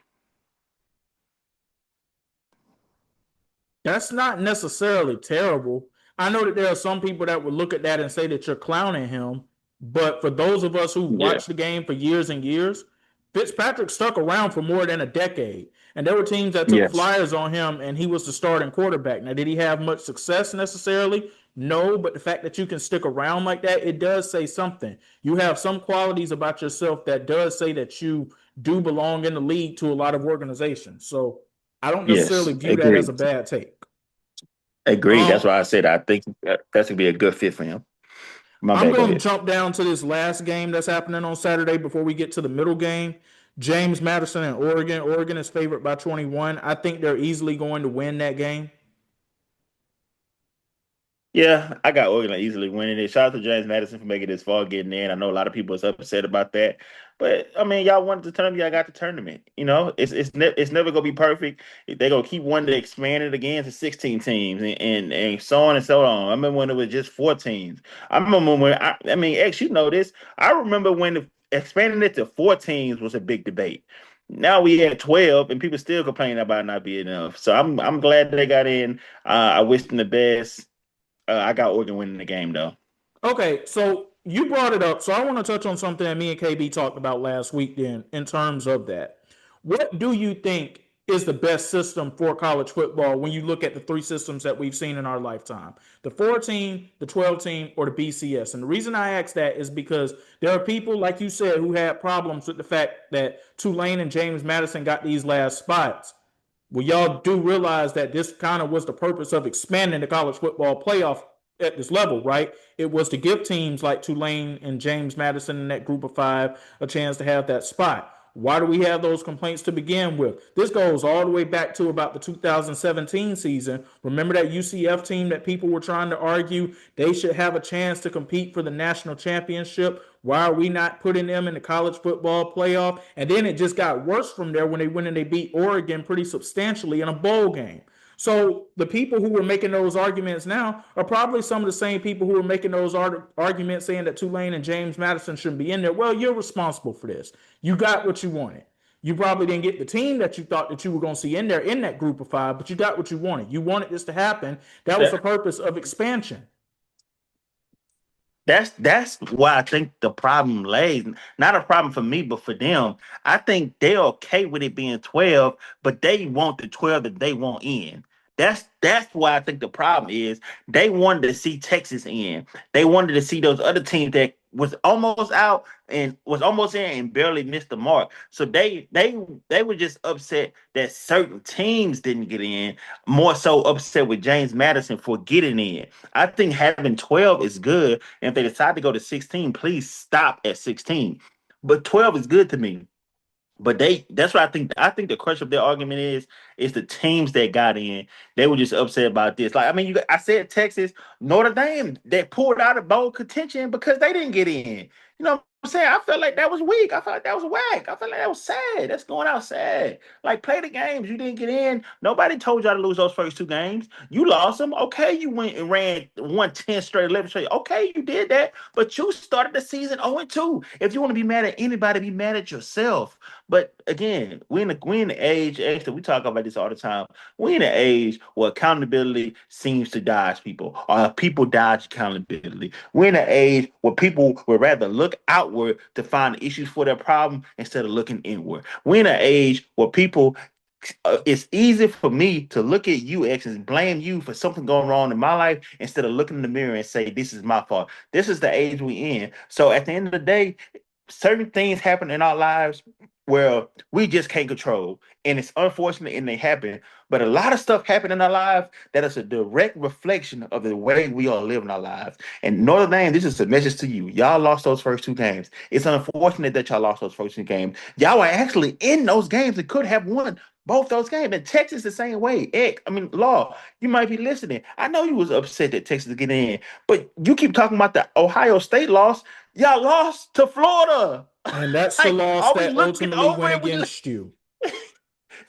That's not necessarily terrible. I know that there are some people that would look at that and say that you're clowning him, but for those of us who Yeah. watched the game for years and years, Fitzpatrick stuck around for more than a decade. And there were teams that took Yes. flyers on him, and he was the starting quarterback. Now, did he have much success necessarily? No, but the fact that you can stick around like that, it does say something. You have some qualities about yourself that does say that you do belong in the league to a lot of organizations. So I don't necessarily Yes. view that as Agreed. a bad take. Agreed. That's Um, why I said I think that's gonna be a good fit for him. My I'm bad. Go going to ahead. jump down to this last game that's happening on Saturday before we get to the middle game. James Madison and Oregon. Oregon is favored by 21. I think they're easily going to win that game. Yeah, I got Oregon easily winning it. Shout out to James Madison for making this far, getting in. I know a lot of people is upset about that, but I mean, y'all wanted the tournament, y'all got the tournament. It's never gonna be perfect. They're gonna keep wanting to expand it again to 16 teams and so on and so on. I remember when it was just 4 teams. I remember when I mean, X, you know this. I remember when expanding it to 4 teams was a big debate. Now we had 12, and people still complaining about not being enough. So I'm glad they got in. I wish them the best. I got Oregon winning the game though. Okay, so you brought it up. So I want to touch on something that me and KB talked about last week then in terms of that. What do you think is the best system for college football when you look at the three systems that we've seen in our lifetime? The 14, the 12 team, or the BCS? And the reason I ask that is because there are people, like you said, who had problems with the fact that Tulane and James Madison got these last spots. Well, y'all do realize that this kind of was the purpose of expanding the college football playoff at this level, right? It was to give teams like Tulane and James Madison in that group of five a chance to have that spot. Why do we have those complaints to begin with? This goes all the way back to about the 2017 season. Remember that UCF team that people were trying to argue they should have a chance to compete for the national championship? Why are we not putting them in the college football playoff? And then it just got worse from there when they went and they beat Oregon pretty substantially in a bowl game. So the people who were making those arguments now are probably some of the same people who were making those arguments saying that Tulane and James Madison shouldn't be in there. Well, you're responsible for this. You got what you wanted. You probably didn't get the team that you thought that you were going to see in there in that group of five, but you got what you wanted. You wanted this to happen. That was the That, purpose of expansion. that's why I think the problem lays. Not a problem for me, but for them. I think they're okay with it being 12, but they want the 12 that they want in. That's why I think the problem is they wanted to see Texas in. They wanted to see those other teams that was almost out and was almost in and barely missed the mark. So they were just upset that certain teams didn't get in, more so upset with James Madison for getting in. I think having 12 is good. And if they decide to go to 16, please stop at 16. But 12 is good to me. But that's what I think. I think the crux of their argument is the teams that got in. They were just upset about this. Like, I mean, I said Texas, Notre Dame, they pulled out of bowl contention because they didn't get in. You know what I'm saying? I felt like that was weak. I felt like that was whack. I felt like that was sad. That's going out sad. Like, play the games. You didn't get in. Nobody told y'all to lose those first 2 games. You lost them. Okay, you went and ran 110 straight, 11 straight. Okay, you did that. But you started the season 0-2. If you want to be mad at anybody, be mad at yourself. But again, we in the age, actually, we talk about this all the time. We in an age where accountability seems to dodge people, or people dodge accountability. We're in an age where people would rather look outward to find issues for their problem instead of looking inward. We're in an age where people it's easy for me to look at you, X, and blame you for something going wrong in my life instead of looking in the mirror and say, this is my fault. This is the age we in. So at the end of the day, certain things happen in our lives where we just can't control. And it's unfortunate and they happen. But a lot of stuff happened in our lives that is a direct reflection of the way we are living our lives. And Notre Dame, this is a message to you. Y'all lost those first 2 games. It's unfortunate that y'all lost those first 2 games. Y'all were actually in those games and could have won both those games. And Texas the same way. Law, you might be listening. I know you was upset that Texas get in, but you keep talking about the Ohio State loss. Y'all lost to Florida. And that's the Like, loss are we that looking ultimately over went it? against you.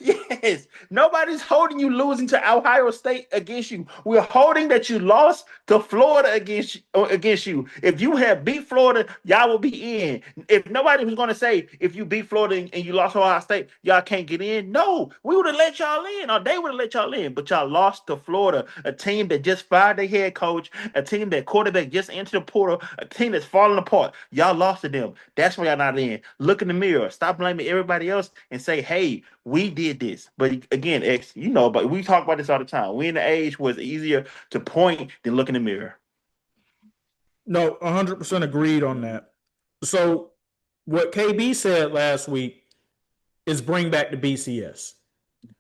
Yeah, Yes, nobody's holding you losing to Ohio State against you. We're holding that you lost to Florida against you. If you had beat Florida, y'all will be in. If nobody was going to say if you beat Florida and you lost to Ohio State, y'all can't get in. No, we would have let y'all in, or they would have let y'all in. But y'all lost to Florida, a team that just fired their head coach, a team that quarterback just entered the portal, a team that's falling apart. Y'all lost to them. That's why y'all not in. Look in the mirror. Stop blaming everybody else and say, hey, we did this. But again, X, but we talk about this all the time. We in the age where it's easier to point than look in the mirror. No, 100% agreed on that. So, what KB said last week is bring back the BCS.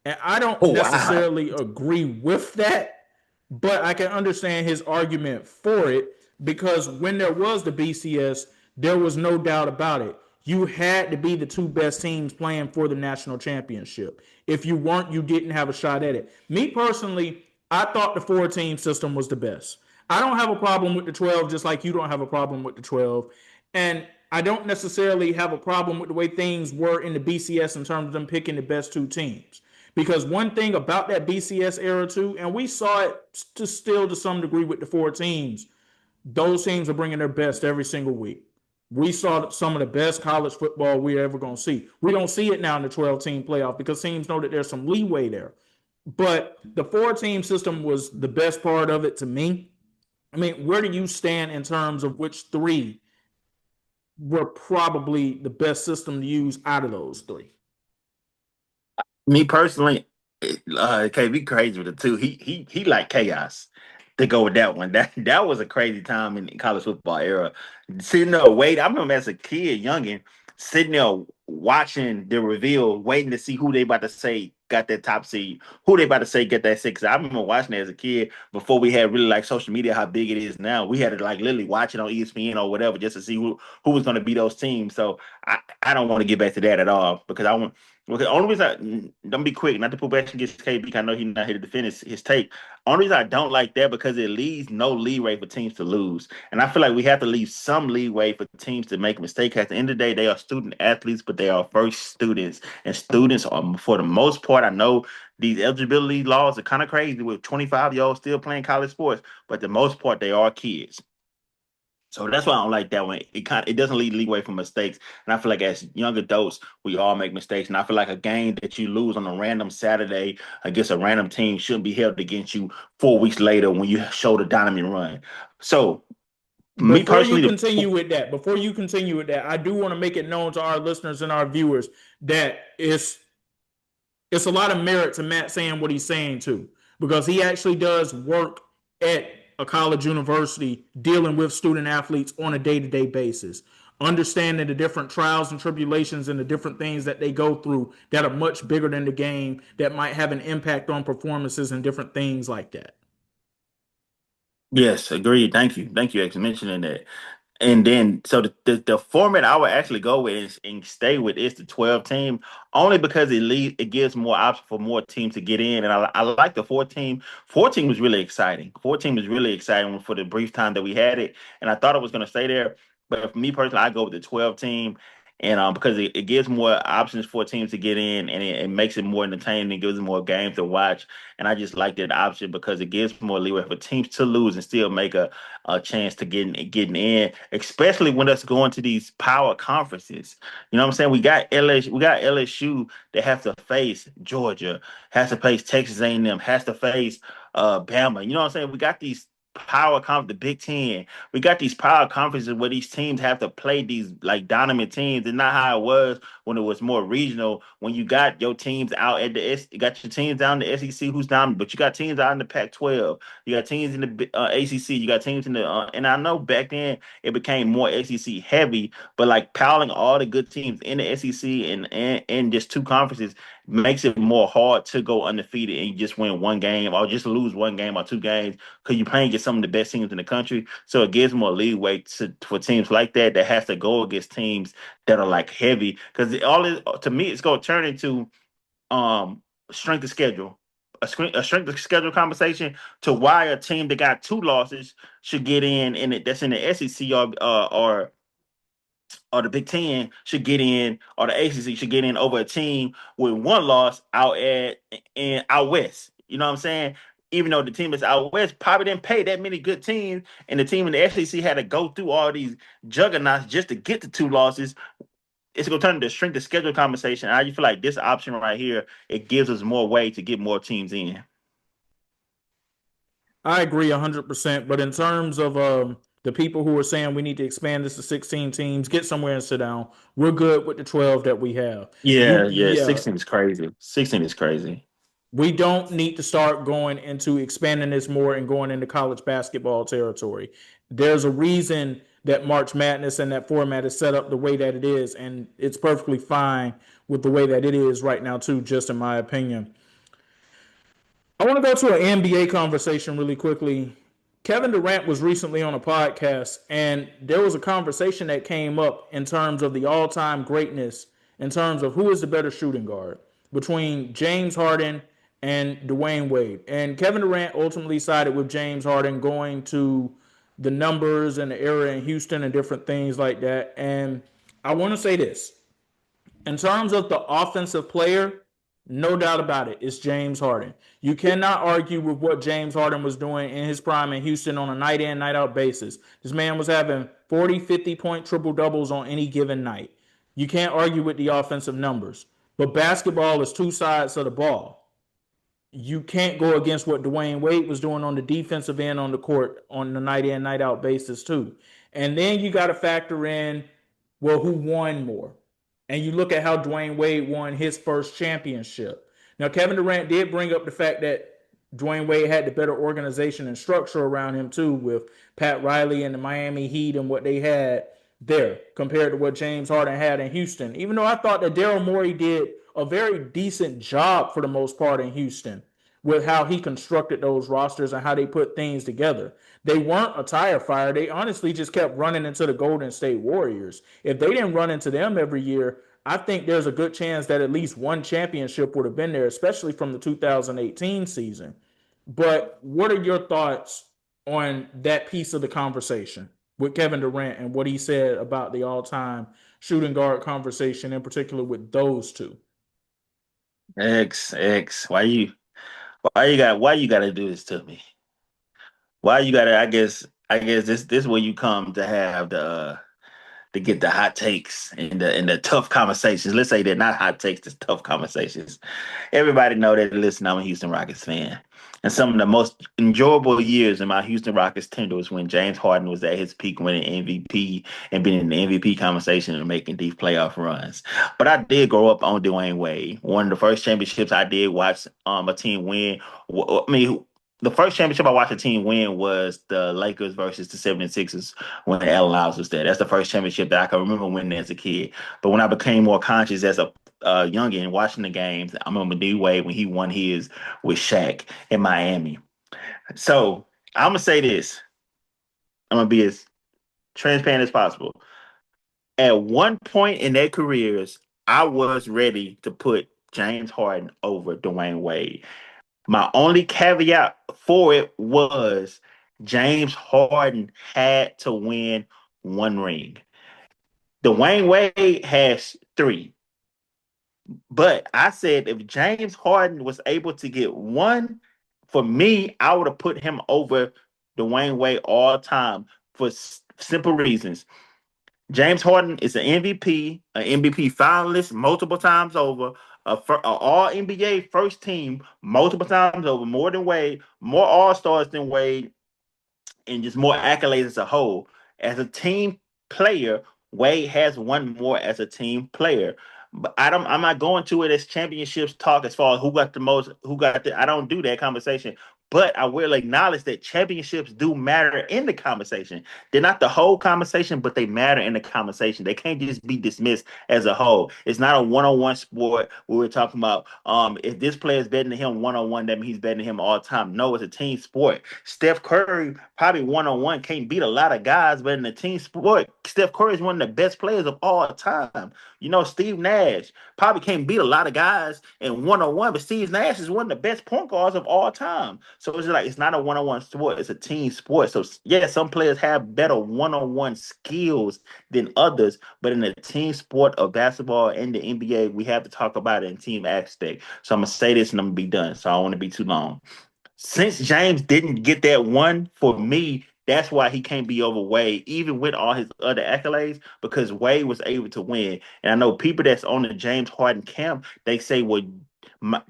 And I don't Oh wow. necessarily agree with that, but I can understand his argument for it because when there was the BCS, there was no doubt about it. You had to be the two best teams playing for the national championship. If you weren't, you didn't have a shot at it. Me personally, I thought the four-team system was the best. I don't have a problem with the 12, just like you don't have a problem with the 12. And I don't necessarily have a problem with the way things were in the BCS in terms of them picking the best two teams. Because one thing about that BCS era too, and we saw it to some degree with the four teams, those teams are bringing their best every single week. We saw some of the best college football we're ever going to see. We don't see it now in the 12-team playoff because teams know that there's some leeway there. But the four-team system was the best part of it to me. I mean, where do you stand in terms of which three were probably the best system to use out of those three? Me personally, KB crazy with it too. He like chaos to go with that one. That was a crazy time in the college football era. Sitting there waiting. I remember as a kid, youngin, sitting there watching the reveal, waiting to see who they about to say got that top seed, who they about to say get that six. I remember watching it as a kid before we had really like social media, how big it is now. We had to like literally watch it on ESPN or whatever just to see who was going to be those teams. So I don't want to get back to that at all because I want. Well, the only reason don't be quick, not to pull back against KB. I know he's not here to defend his take. Only reason I don't like that because it leaves no leeway for teams to lose, and I feel like we have to leave some leeway for teams to make a mistake. At the end of the day, they are student athletes, but they are first students, and students are, for the most part, I know these eligibility laws are kind of crazy with 25-year-olds still playing college sports, but the most part they are kids. So that's why I don't like that one. It doesn't leave leeway for mistakes. And I feel like as young adults, we all make mistakes. And I feel like a game that you lose on a random Saturday against a random team shouldn't be held against you 4 weeks later when you show the dynamite run. So me personally, Before you continue with that, I do want to make it known to our listeners and our viewers that it's a lot of merit to Matt saying what he's saying too, because he actually does work at a college university dealing with student athletes on a day-to-day basis, understanding the different trials and tribulations and the different things that they go through that are much bigger than the game that might have an impact on performances and different things like that. yes, agreed. Thank you, X, for mentioning that. And then, so the format I would actually go with and stay with is the 12 team, only because it gives more options for more teams to get in. And I like the 14. 14 was really exciting. 14 was really exciting for the brief time that we had it. And I thought it was going to stay there. But for me personally, I go with the 12 team. And because it gives more options for teams to get in and it makes it more entertaining and gives them more games to watch. And I just like that option because it gives more leeway for teams to lose and still make a chance to getting in, especially when us going to these power conferences. You know what I'm saying? We got LSU that have to face Georgia, has to face Texas A&M, has to face Bama. You know what I'm saying? We got these power conference, the Big Ten. We got these power conferences where these teams have to play these like dominant teams, and not how it was when it was more regional. When you got your teams out at you got your teams down in the SEC who's dominant, but you got teams out in the Pac-12. You got teams in the ACC. You got teams in the and I know back then it became more SEC heavy, but like piling all the good teams in the SEC and just two conferences makes it more hard to go undefeated and you just win one game or just lose one game or two games because you're playing against some of the best teams in the country. So it gives more leeway for teams like that has to go against teams that are like heavy because to me it's going to turn into um strength of schedule. A strength of schedule conversation to why a team that got two losses should get in it that's in the SEC or the Big Ten should get in, or the ACC should get in over a team with one loss out west. You know what I'm saying? Even though the team that's out west probably didn't pay that many good teams, and the team in the SEC had to go through all these juggernauts just to get the 2 losses, it's going to turn into a strength of schedule conversation. I feel like this option right here, it gives us more way to get more teams in. I agree 100%. But in terms of the people who are saying we need to expand this to 16 teams, get somewhere and sit down. We're good with the 12 that we have. Yeah, yeah. Yeah, 16 is crazy. 16 is crazy. we don't need to start going into expanding this more and going into college basketball territory. There's a reason that March Madness and that format is set up the way that it is, and it's perfectly fine with the way that it is right now, too, just in my opinion. I want to go to an NBA conversation really quickly. Kevin Durant was recently on a podcast, and there was a conversation that came up in terms of the all time greatness, in terms of who is the better shooting guard between James Harden and Dwayne Wade. And Kevin Durant ultimately sided with James Harden, going to the numbers and the era in Houston and different things like that. And I want to say this, in terms of the offensive player, no doubt about it, it's James Harden. You cannot argue with what James Harden was doing in his prime in Houston on a night in, night out basis. This man was having 40, 50-point triple doubles on any given night. You can't argue with the offensive numbers. But basketball is two sides of the ball. You can't go against what Dwayne Wade was doing on the defensive end on the court on the night in, night out basis, too. And then you got to factor in, well, who won more? And you look at how Dwayne Wade won his first championship. Now, Kevin Durant did bring up the fact that Dwayne Wade had the better organization and structure around him, too, with Pat Riley and the Miami Heat and what they had there compared to what James Harden had in Houston. Even though I thought that Daryl Morey did a very decent job for the most part in Houston with how he constructed those rosters and how they put things together. They weren't a tire fire. They honestly just kept running into the Golden State Warriors. If they didn't run into them every year, I think there's a good chance that at least one championship would have been there, especially from the 2018 season. But what are your thoughts on that piece of the conversation with Kevin Durant and what he said about the all-time shooting guard conversation, in particular with those two? X, why you gotta do this to me? Why you gotta? I guess this is where you come to have to get the hot takes and the tough conversations. Let's say they're not hot takes, just tough conversations. Everybody know that. Listen, I'm a Houston Rockets fan, and some of the most enjoyable years in my Houston Rockets tenure was when James Harden was at his peak, winning MVP and being in the MVP conversation and making deep playoff runs. But I did grow up on Dwayne Wade. One of the first championships I did watch a team win. I mean, the first championship I watched a team win was the Lakers versus the 76ers when Allen Iverson was there. That's the first championship that I can remember winning as a kid. But when I became more conscious as a youngin watching the games, I remember D Wade when he won his with Shaq in Miami. So I'm gonna say this. I'm gonna be as transparent as possible. At one point in their careers, I was ready to put James Harden over Dwayne Wade. My only caveat for it was James Harden had to win one ring. Dwayne Wade has three. But I said if James Harden was able to get one, for me, I would have put him over Dwayne Wade all time for simple reasons. James Harden is an MVP, an MVP finalist multiple times over, a All NBA first team multiple times over, more than Wade, more All Stars than Wade, and just more accolades as a whole. As a team player, Wade has won more as a team player. But I'm not going to it as championships talk as far as who got the most, who got the I don't do that conversation. But I will acknowledge that championships do matter in the conversation. They're not the whole conversation, but they matter in the conversation. They can't just be dismissed as a whole. It's not a one-on-one sport where we're talking about if this player is better than him one-on-one, that means he's better than him all the time. No, it's a team sport. Steph Curry probably one-on-one can't beat a lot of guys, but in a team sport, Steph Curry is one of the best players of all time. You know, Steve Nash probably can't beat a lot of guys in one-on-one, but Steve Nash is one of the best point guards of all time. So it's like it's not a one-on-one sport; it's a team sport. So yeah, some players have better one-on-one skills than others, but in the team sport of basketball and the NBA, we have to talk about it in team aspect. So I'm gonna say this and I'm gonna be done. So I don't want to be too long. Since James didn't get that one for me, that's why he can't be over Wade, even with all his other accolades, because Wade was able to win. And I know people that's on the James Harden camp, they say, well,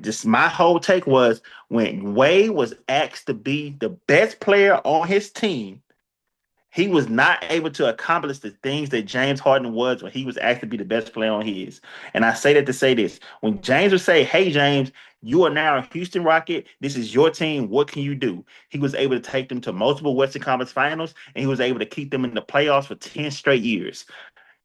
just my whole take was when Wade was asked to be the best player on his team, he was not able to accomplish the things that James Harden was when he was asked to be the best player on his. And I say that to say this. When James would say, hey, James, you are now a Houston Rocket. This is your team. What can you do? He was able to take them to multiple Western Conference finals, and he was able to keep them in the playoffs for 10 straight years.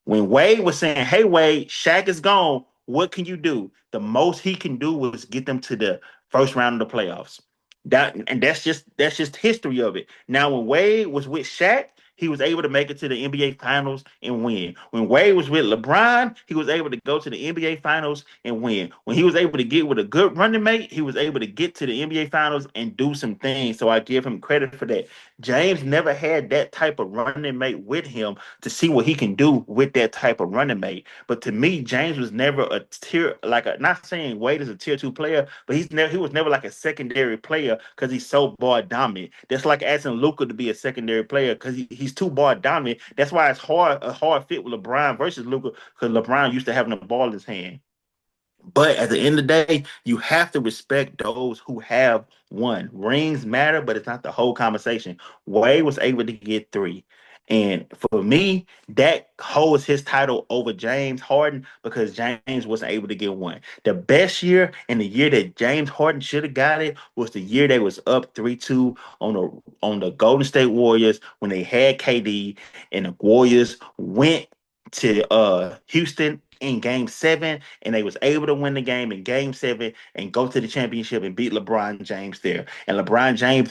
When Wade was saying, hey, Wade, Shaq is gone. What can you do? The most he can do was get them to the first round of the playoffs. That's just history of it. Now, when Wade was with Shaq, he was able to make it to the NBA Finals and win. When Wade was with LeBron, he was able to go to the NBA Finals and win. When he was able to get with a good running mate, he was able to get to the NBA Finals and do some things. So I give him credit for that. James never had that type of running mate with him to see what he can do with that type of running mate. But to me, James was never a tier like a not saying Wade is a tier two player, but he was never like a secondary player because he's so ball dominant. That's like asking Luka to be a secondary player because he's too ball dominant. That's why it's a hard fit with LeBron versus Luka because LeBron used to having the ball in his hand. But at the end of the day, you have to respect those who have won. Rings matter, but it's not the whole conversation. Wade was able to get three. And for me, that holds his title over James Harden because James wasn't able to get one. The best year and the year that James Harden should have got it was the year they was up 3-2 on the Golden State Warriors when they had KD and the Warriors went to Houston in game 7 and they was able to win the game in game 7 and go to the championship and beat LeBron James there. And LeBron James,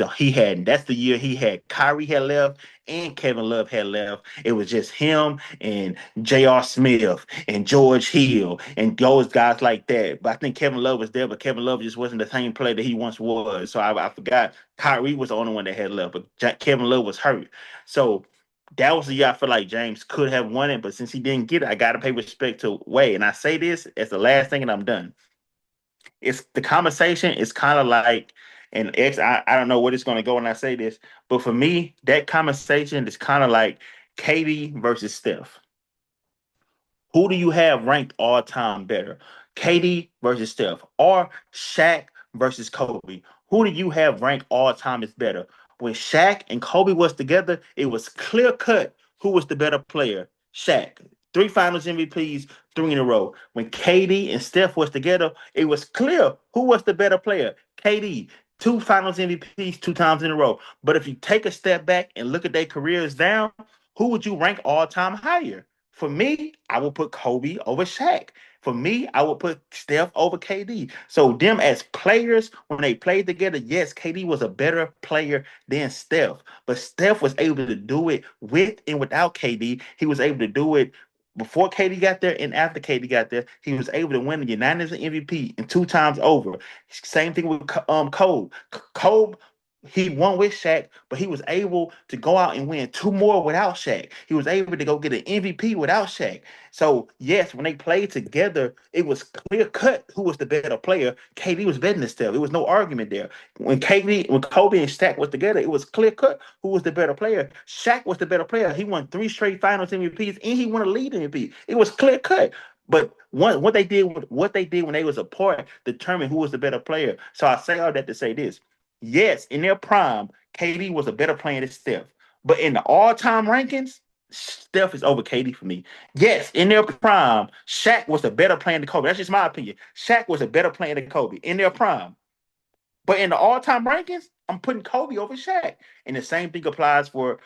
that's the year he had Kyrie had left and Kevin Love had left. It was just him and J.R. Smith and George Hill and those guys like that. But I think Kevin Love was there, but Kevin Love just wasn't the same player that he once was. So I forgot Kyrie was the only one that had left, but Kevin Love was hurt. So that was the year I feel like James could have won it, but since he didn't get it, I got to pay respect to Wade. And I say this as the last thing, and I'm done. It's the conversation is kind of like an ex. I don't know what it's going to go when I say this, but for me, that conversation is kind of like Katie versus Steph. Who do you have ranked all time better? KD versus Steph or Shaq versus Kobe? Who do you have ranked all time is better? When Shaq and Kobe was together, it was clear cut who was the better player. Shaq. 3 finals MVPs, 3 in a row. When KD and Steph was together, it was clear who was the better player. KD, 2 finals MVPs, 2 times in a row. But if you take a step back and look at their careers down, who would you rank all time higher? For me, I would put Kobe over Shaq. For me, I would put Steph over KD. So them as players, when they played together, yes, KD was a better player than Steph. But Steph was able to do it with and without KD. He was able to do it before KD got there and after KD got there. He was able to win the unanimous MVP and 2 times over. Same thing with Kobe. Kobe he won with Shaq, but he was able to go out and win 2 more without Shaq. He was able to go get an MVP without Shaq. So yes, when they played together, it was clear cut who was the better player. KD was better than Steph. It was no argument there. When Kobe and Shaq was together, it was clear cut who was the better player. Shaq was the better player. He won 3 straight Finals MVPs and he won a lead MVP. It was clear cut. But what they did when they was apart determined who was the better player. So I say all that to say this. Yes, in their prime, KD was a better player than Steph. But in the all-time rankings, Steph is over KD for me. Yes, in their prime, Shaq was a better player than Kobe. That's just my opinion. Shaq was a better player than Kobe in their prime. But in the all-time rankings, I'm putting Kobe over Shaq. And the same thing applies for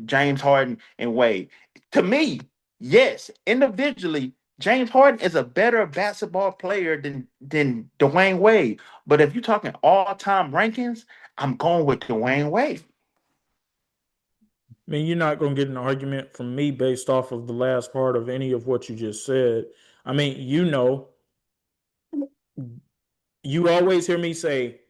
James Harden and Wade. To me, yes, individually, James Harden is a better basketball player than Dwayne Wade. But if you're talking all-time rankings, I'm going with Dwayne Wade. I mean, you're not going to get an argument from me based off of the last part of any of what you just said. I mean, you always hear me say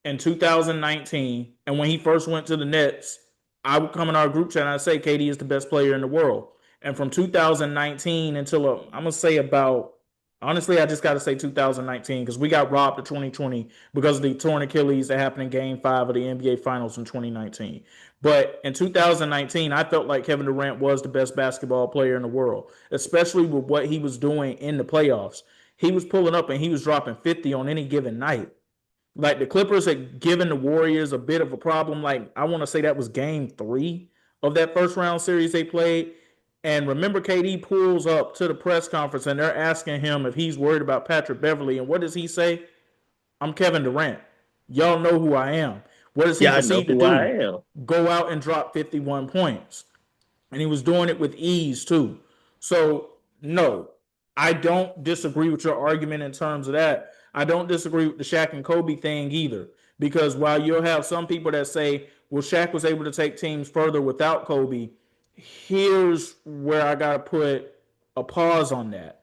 in 2019, and when he first went to the Nets, I would come in our group chat and I'd say KD is the best player in the world. And from 2019 until I'm gonna say about honestly, I just got to say 2019 because we got robbed of 2020 because of the torn Achilles that happened in Game 5 of the NBA Finals in 2019. But in 2019, I felt like Kevin Durant was the best basketball player in the world, especially with what he was doing in the playoffs. He was pulling up and he was dropping 50 on any given night. Like the Clippers had given the Warriors a bit of a problem. Like I want to say that was Game 3 of that first round series they played. And remember, KD pulls up to the press conference and they're asking him if he's worried about Patrick Beverly. And what does he say? I'm Kevin Durant. Y'all know who I am. What does he Yeah, I know proceed to who I do? am. Go out and drop 51 points. And he was doing it with ease too. So, no, I don't disagree with your argument in terms of that. I don't disagree with the Shaq and Kobe thing either. Because while you'll have some people that say, well, Shaq was able to take teams further without Kobe, here's where I got to put a pause on that.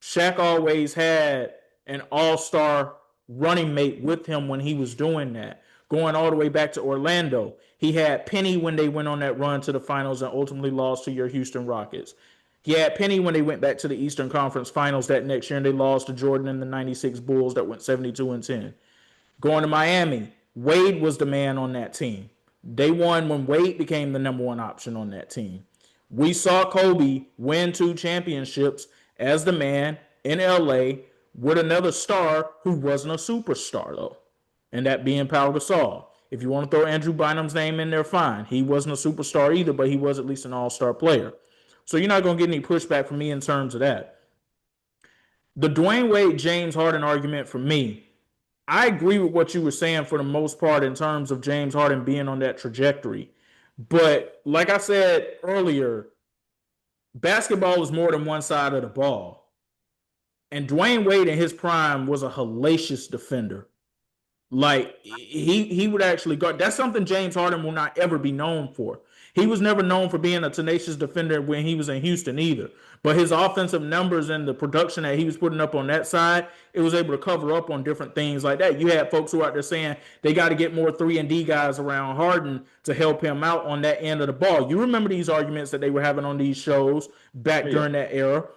Shaq always had an all-star running mate with him when he was doing that. Going all the way back to Orlando, he had Penny when they went on that run to the finals and ultimately lost to your Houston Rockets. He had Penny when they went back to the Eastern Conference Finals that next year and they lost to Jordan and the '96 Bulls that went 72-10. Going to Miami, Wade was the man on that team. They won when Wade became the number one option on that team. We saw Kobe win 2 championships as the man in LA with another star who wasn't a superstar, though, and that being Pau Gasol. If you want to throw Andrew Bynum's name in there, fine. He wasn't a superstar either, but he was at least an all-star player. So you're not going to get any pushback from me in terms of that. The Dwayne Wade, James Harden argument for me, I agree with what you were saying for the most part in terms of James Harden being on that trajectory. But like I said earlier, basketball is more than one side of the ball. And Dwayne Wade in his prime was a hellacious defender. Like he would actually guard. That's something James Harden will not ever be known for. He was never known for being a tenacious defender when he was in Houston either. But his offensive numbers and the production that he was putting up on that side, it was able to cover up on different things like that. You had folks who out there saying they got to get more 3-and-D guys around Harden to help him out on that end of the ball. You remember these arguments that they were having on these shows back Yeah. during that era.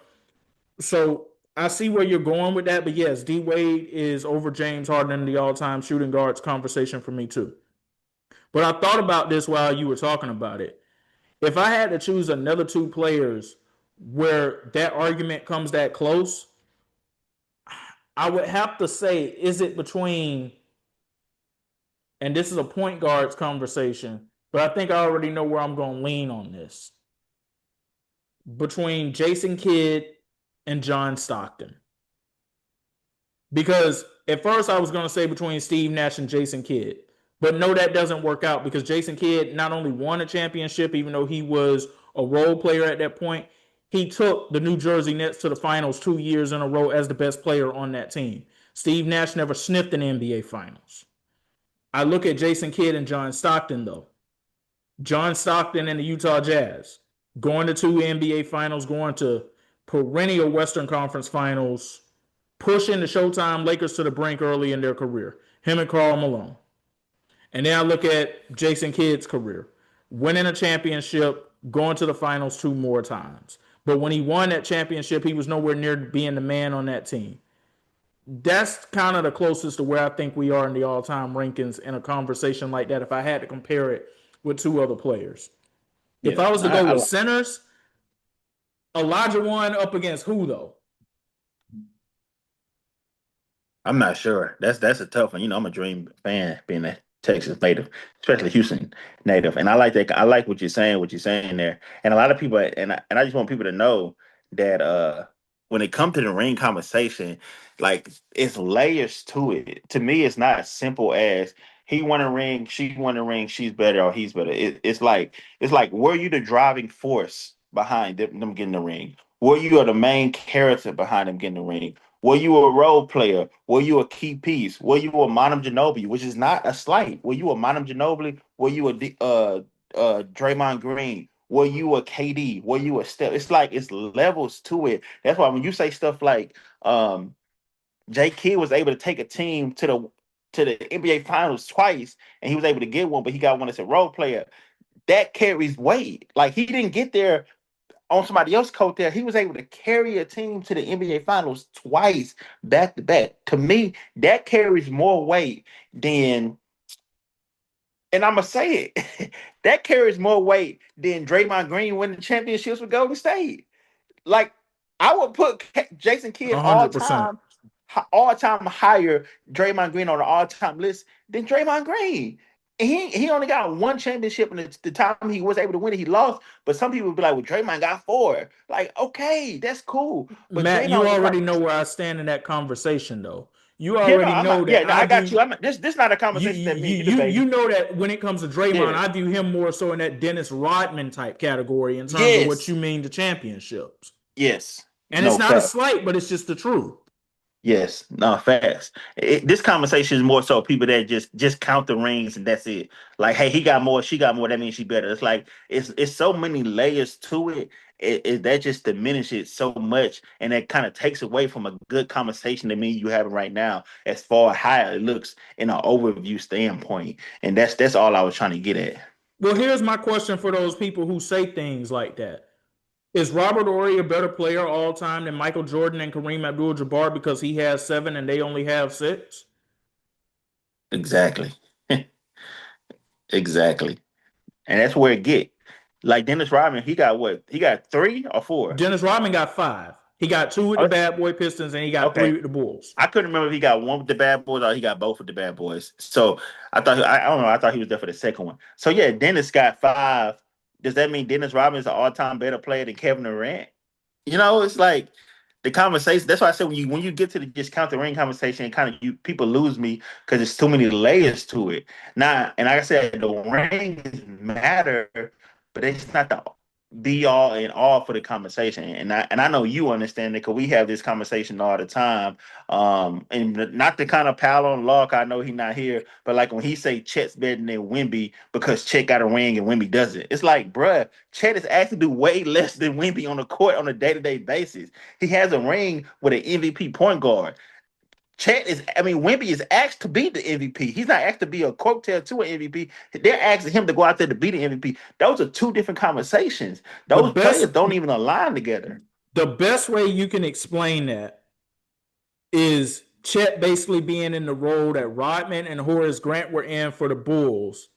So I see where you're going with that, but yes, D Wade is over James Harden in the all-time shooting guards conversation for me too. But I thought about this while you were talking about it. If I had to choose another 2 players where that argument comes that close, I would have to say, is it between, and this is a point guards conversation, but I think I already know where I'm going to lean on this, between Jason Kidd and John Stockton. Because at first I was going to say between Steve Nash and Jason Kidd. But no, that doesn't work out because Jason Kidd not only won a championship, even though he was a role player at that point, he took the New Jersey Nets to the finals 2 years in a row as the best player on that team. Steve Nash never sniffed an NBA finals. I look at Jason Kidd and John Stockton, though. John Stockton and the Utah Jazz going to 2 NBA finals, going to perennial Western Conference finals, pushing the Showtime Lakers to the brink early in their career. Him and Karl Malone. And then I look at Jason Kidd's career, winning a championship, going to the finals 2 more times. But when he won that championship, he was nowhere near being the man on that team. That's kind of the closest to where I think we are in the all-time rankings in a conversation like that if I had to compare it with 2 other players. If Yeah. I was to go with centers, Elijah One up against who, though? I'm not sure. That's a tough one. I'm a Dream fan, being a Texas native, especially Houston native. And I like that. I like what you're saying there. And a lot of people, and I just want people to know that when it comes to the ring conversation, like it's layers to it. To me, it's not as simple as he won a ring, she won a ring, she's better or he's better. It's like were you the driving force behind them getting the ring? Were you the main character behind them getting the ring? Were you a role player? Were you a key piece? Were you a Monum Ginobili, which is not a slight? Were you a Monum Ginobili? Were you a Draymond Green? Were you a KD? Were you a Steph? It's like it's levels to it. That's why when you say stuff like J. Kidd was able to take a team to the NBA Finals twice, and he was able to get one, but he got one as a role player. That carries weight. Like he didn't get there on somebody else's coat there. He was able to carry a team to the NBA Finals twice back to back. To me, that carries more weight than, and I'm gonna say it, that carries more weight than Draymond Green winning championships with Golden State. Like I would put Jason Kidd 100%. all time higher Draymond Green on the all time list than Draymond Green. And he only got one championship, and the time he was able to win it, he lost. But some people would be like, "Well, Draymond got four." Like, okay, that's cool. But Matt, you Draymond was like, already know where I stand in that conversation, though. You "Yeah, no, already I'm know not. Yeah, that no, I I got view you. I'm not, this not a you conversation that me and you debating. you know that when it comes to Draymond, Yeah, I view him more so in that Dennis Rodman type category in terms of what yes, you mean to championships. yes, And it's no not a fact. slight, but it's just the truth. Yes, no facts. This conversation is more so people that just count the rings and that's it. Like, hey, he got more, she got more. That means she better. It's like it's so many layers to it. That just diminishes so much, and that kind of takes away from a good conversation that me and you having right now, as far how it looks in an overview standpoint. And that's all I was trying to get at. Well, here's my question for those people who say things like that. Is Robert Ory a better player all time than Michael Jordan and Kareem Abdul-Jabbar because he has 7 and they only have 6? Exactly, exactly, and that's where it get. Like Dennis Rodman, he got what? He got 3 or 4. Dennis Rodman got 5. He got 2 with the Bad Boy Pistons and he got 3 Okay. with the Bulls. I couldn't remember if he got one with the bad boys or he got both with the bad boys. So I don't know. I thought he was there for the second one. So yeah, Dennis got 5. Does that mean Dennis Rodman is an all-time better player than Kevin Durant? It's like the conversation. That's why I said when you get to the just count the ring conversation, kind of people lose me because there's too many layers to it. Now, and like I said, the rings matter, but it's not the be all and all for the conversation. And I know you understand it because we have this conversation all the time. And not to kind of pile on Locke, I know he's not here, but like when he say Chet's better than Wemby because Chet got a ring and Wemby doesn't, it's like, bruh, Chet is actually do way less than Wemby on the court on a day-to-day basis. He has a ring with an MVP point guard. Wemby is asked to be the MVP. He's not asked to be a cocktail to an MVP. They're asking him to go out there to be the MVP. Those are two different conversations. The Those best players don't even align together. the best way you can explain that is Chet basically being in the role that Rodman and Horace Grant were in for the Bulls,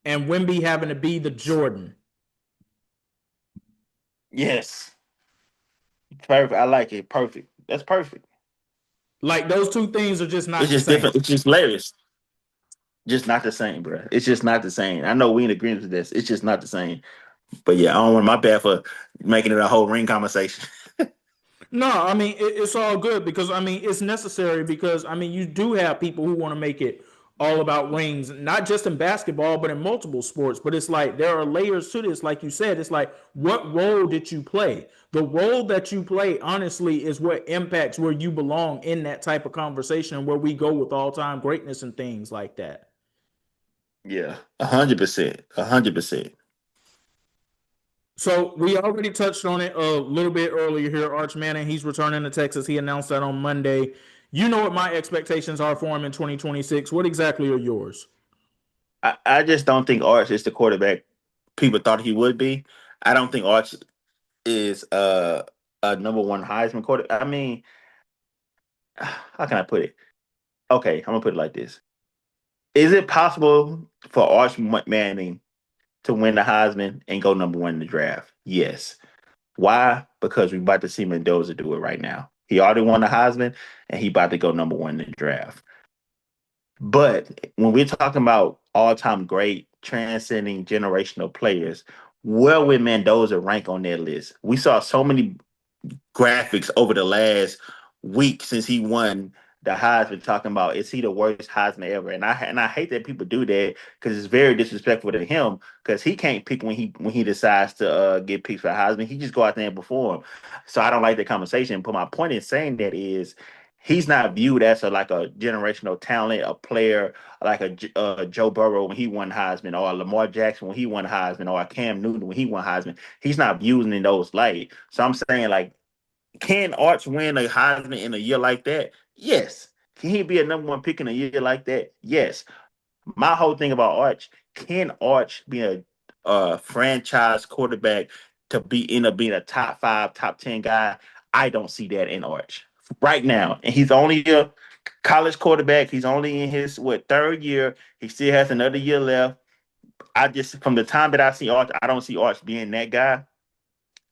and Wemby having to be the Jordan. Yes. Perfect. I like it. Perfect. That's perfect. Like those two things are just It's not the just same. different. It's just layers. Just not the same, bro. It's just not the same. I know we in agreement with this. It's just not the same. But yeah, I don't want my bad for making it a whole ring conversation. No, I mean it's all good because I mean it's necessary because I mean you do have people who want to make it all about rings, not just in basketball but in multiple sports. But it's like there are layers to this, like you said. It's like what role did you play? The role that you play, honestly, is what impacts where you belong in that type of conversation, where we go with all-time greatness and things like that. Yeah, 100%, 100%. So we already touched on it a little bit earlier here. Arch Manning, he's returning to Texas. He announced that on Monday. You know what my expectations are for him in 2026. What exactly are yours? I just don't think Arch is the quarterback people thought he would be. I don't think Arch is a number one Heisman quarterback. I mean, how can I put it? Okay, I'm gonna put it like this: is it possible for Arch Manning to win the Heisman and go number one in the draft? Yes. Why? Because we're about to see Mendoza do it right now. He already won the Heisman, and he about to go number one in the draft. But when we're talking about all-time great, transcending generational players, where would Mendoza rank on that list? We saw so many graphics over the last week since he won the Heisman talking about is he the worst Heisman ever? And I hate that people do that because it's very disrespectful to him because he can't pick when he decides to get picked for Heisman. He just go out there and perform. So I don't like that conversation. But my point in saying that is he's not viewed as like a generational talent, a player like a Joe Burrow when he won Heisman, or a Lamar Jackson when he won Heisman, or a Cam Newton when he won Heisman. He's not viewed in those light. So I'm saying like can Arch win a Heisman in a year like that? Yes. Can he be a number one pick in a year like that? Yes. My whole thing about Arch, can Arch be a franchise quarterback to end up being a top five, top 10 guy? I don't see that in Arch right now. And he's only a college quarterback. He's only in his third year. He still has another year left. I just from the time that I see Arch, I don't see Arch being that guy.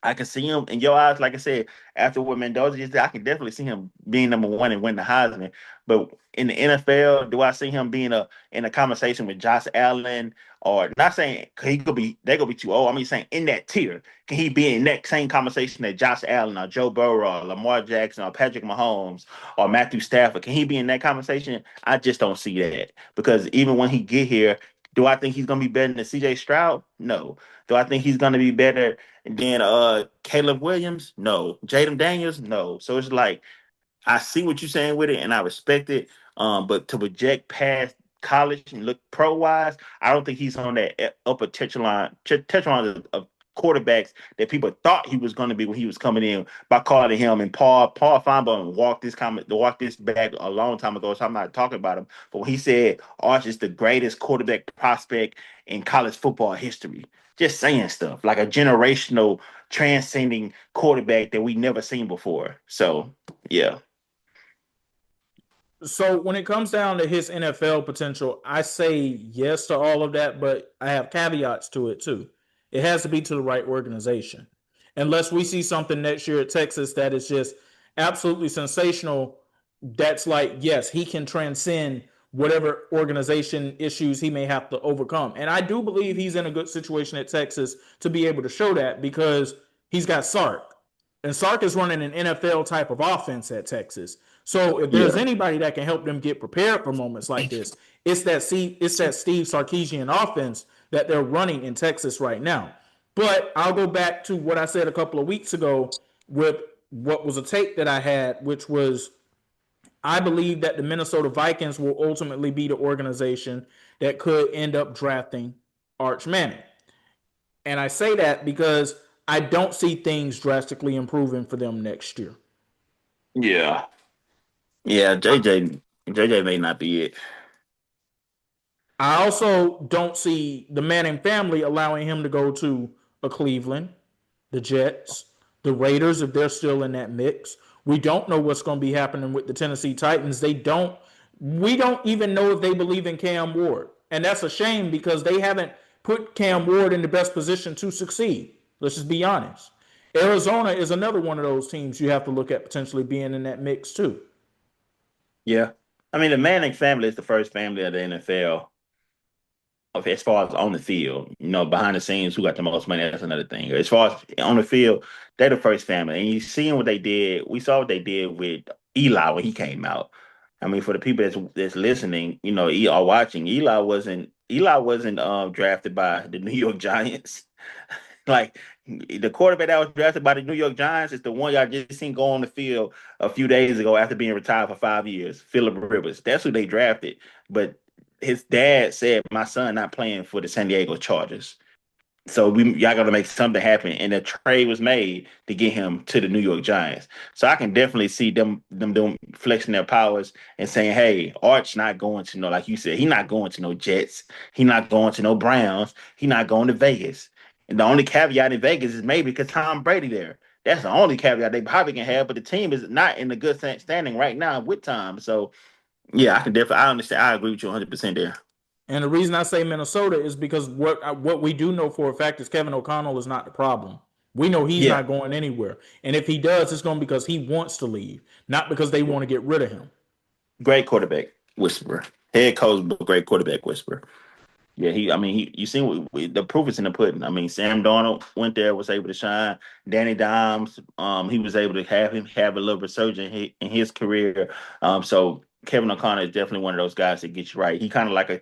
I can see him in your eyes, like I said, after what Mendoza just did, I can definitely see him being number one and win the Heisman. But in the NFL, do I see him being in a conversation with Josh Allen, or not saying he could be they gonna be too old? I mean saying in that tier, can he be in that same conversation that Josh Allen or Joe Burrow or Lamar Jackson or Patrick Mahomes or Matthew Stafford? Can he be in that conversation? I just don't see that. Because even when he get here, do I think he's gonna be better than CJ Stroud? No. Do I think he's gonna be better and then Caleb Williams, no. Jaden Daniels, no. So it's like I see what you're saying with it and I respect it. But to reject past college and look pro wise, I don't think he's on that upper tetron of quarterbacks that people thought he was going to be when he was coming in by calling him. And Paul Feinbaum walked this back a long time ago, so I'm not talking about him. But when he said Arch is the greatest quarterback prospect in college football history, just saying stuff like a generational transcending quarterback that we never seen before. So yeah. So when it comes down to his NFL potential, I say yes to all of that, but I have caveats to it too. It has to be to the right organization. Unless we see something next year at Texas that is just absolutely sensational, that's like, yes, he can transcend whatever organization issues he may have to overcome. And I do believe he's in a good situation at Texas to be able to show that because he's got Sark. And Sark is running an NFL type of offense at Texas. So if there's Yeah. anybody that can help them get prepared for moments like this, it's that Steve Sarkisian offense that they're running in Texas right now. But I'll go back to what I said a couple of weeks ago with what was a tape that I had, which was I believe that the Minnesota Vikings will ultimately be the organization that could end up drafting Arch Manning. And I say that because I don't see things drastically improving for them next year. Yeah. Yeah, JJ may not be it. I also don't see the Manning family allowing him to go to a Cleveland, the Jets, the Raiders, if they're still in that mix. We don't know what's going to be happening with the Tennessee Titans. We don't even know if they believe in Cam Ward. And that's a shame because they haven't put Cam Ward in the best position to succeed. Let's just be honest. Arizona is another one of those teams you have to look at potentially being in that mix too. Yeah. I mean, the Manning family is the first family of the NFL as far as on the field. Behind the scenes, who got the most money, that's another thing. As far as on the field, they're the first family. And you seeing what they did. We saw what they did with Eli when he came out. I mean, for the people that's listening, or watching, Eli wasn't drafted by the New York Giants. Like the quarterback that was drafted by the New York Giants is the one y'all just seen go on the field a few days ago after being retired for 5 years, Philip Rivers. That's who they drafted. But his dad said, "My son not playing for the San Diego Chargers." So y'all got to make something happen, and a trade was made to get him to the New York Giants. So I can definitely see them doing flexing their powers and saying, "Hey, Arch not going to like you said, he not going to no Jets, he not going to no Browns, he not going to Vegas." And the only caveat in Vegas is maybe because Tom Brady there. That's the only caveat they probably can have. But the team is not in a good standing right now with Tom. So yeah, I understand. I agree with you 100% there. And the reason I say Minnesota is because what we do know for a fact is Kevin O'Connell is not the problem. We know he's Yeah, not going anywhere. And if he does, it's going to be because he wants to leave, not because they want to get rid of him. great quarterback whisperer, head coach, but great quarterback whisperer. Yeah, I mean, you seen the proof is in the pudding. I mean, Sam Darnold went there, was able to shine. Danny Dimes, he was able to have a little resurgence in his career. So Kevin O'Connor is definitely one of those guys that gets you right. He kind of like a